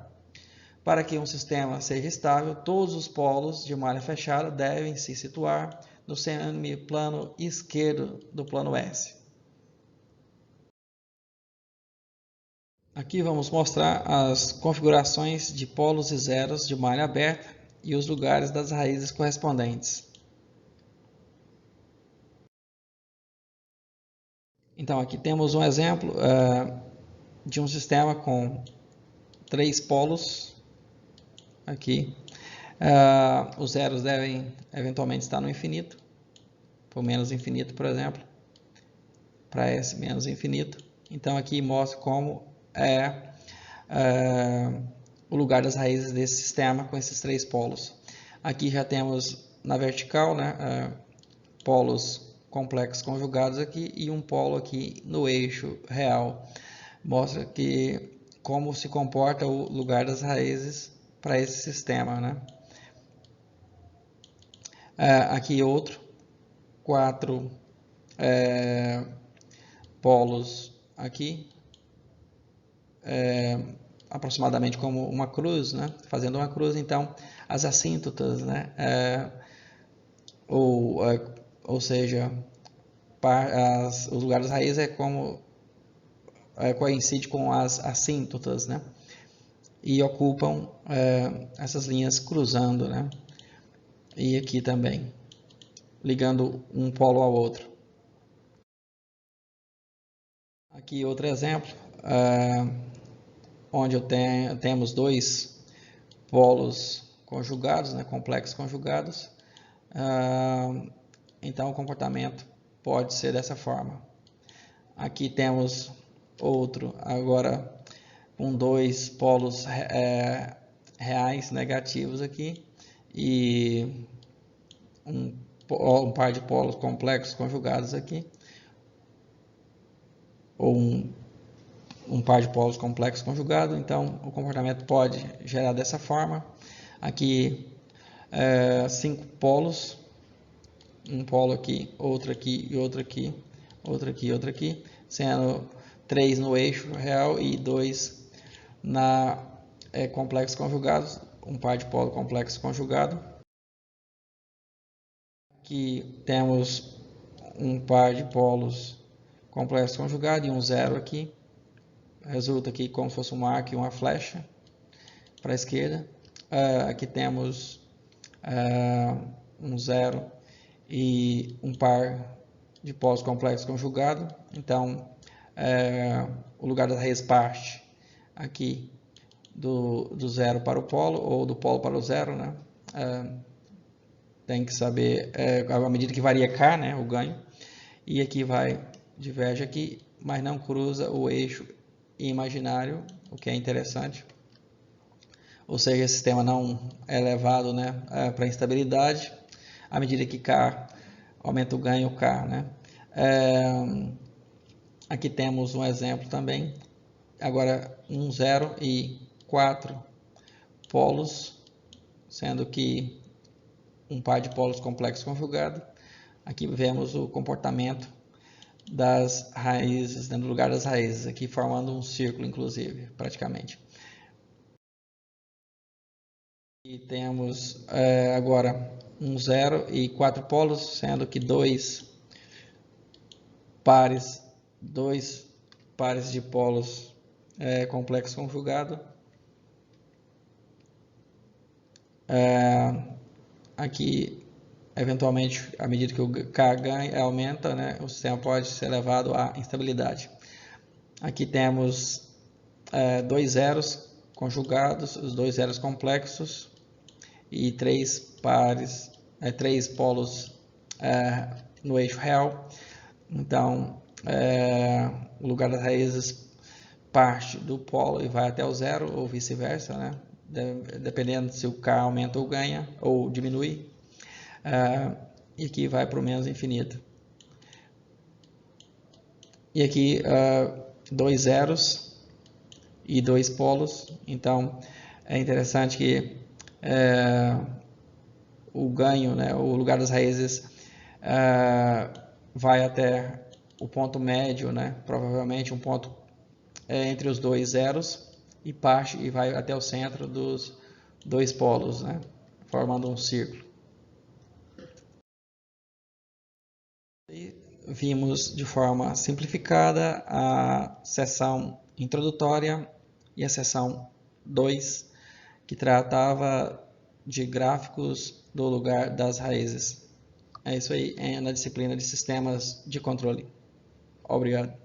Para que um sistema seja estável, todos os polos de malha fechada devem se situar no semiplano esquerdo do plano S. Aqui vamos mostrar as configurações de polos e zeros de malha aberta e os lugares das raízes correspondentes. Então aqui temos um exemplo de um sistema com 3 polos. Aqui os zeros devem eventualmente estar no infinito, por menos infinito, por exemplo, para S menos infinito. Então aqui mostra como o lugar das raízes desse sistema com esses 3 polos. Aqui já temos na vertical, polos complexos conjugados aqui e um polo aqui no eixo real. Mostra que como se comporta o lugar das raízes para esse sistema, aqui outro, 4 polos aqui, aproximadamente como uma cruz, fazendo uma cruz. Então as assíntotas, ou seja, os lugares das raízes coincide com as assíntotas, e ocupam essas linhas cruzando, e aqui também ligando um polo ao outro. Aqui outro exemplo, onde temos 2 polos conjugados, complexos conjugados. Então o comportamento pode ser dessa forma. Aqui temos outro agora com 2 polos reais negativos aqui e um par de polos complexos conjugados aqui, ou um par de polos complexos conjugados. Então o comportamento pode gerar dessa forma. Aqui 5 polos, um polo aqui, outro aqui e outro aqui, outro aqui e outro aqui, sendo 3 no eixo real e 2 na complexos conjugados, um par de polo complexo conjugado. Aqui temos um par de polos complexos conjugados e um zero aqui. Resulta aqui como se fosse um arco e uma flecha para a esquerda. Aqui temos um zero e um par de polos complexos conjugados. Então o lugar da raiz parte aqui do zero para o polo, ou do polo para o zero, tem que saber à medida que varia K, o ganho, e aqui diverge aqui, mas não cruza o eixo imaginário, o que é interessante. Ou seja, esse sistema não é levado para instabilidade. À medida que K aumenta o ganho, K. Aqui temos um exemplo também. Agora, 1, 0 e 4 polos, sendo que um par de polos complexos conjugado. Aqui vemos o comportamento das raízes, no lugar das raízes, aqui formando um círculo, inclusive, praticamente. E temos agora um 0 e 4 polos, sendo que 2 pares de polos complexos conjugados. Aqui, eventualmente, à medida que o K aumenta, né, o sistema pode ser levado à instabilidade. Aqui temos dois zeros conjugados, os dois zeros complexos e três polos no eixo real. Então, o lugar das raízes parte do polo e vai até o zero, ou vice-versa, né? Dependendo se o K aumenta ou ganha, ou diminui. E aqui vai para o menos infinito. E aqui, dois zeros e dois polos. Então, é interessante que o ganho, né, o lugar das raízes, vai até o ponto médio, né, provavelmente um ponto entre os dois zeros, e parte e vai até o centro dos dois polos, né, formando um círculo. E vimos de forma simplificada a seção introdutória e a seção 2, que tratava de gráficos do lugar das raízes. É isso aí, na disciplina de sistemas de controle. Obrigado.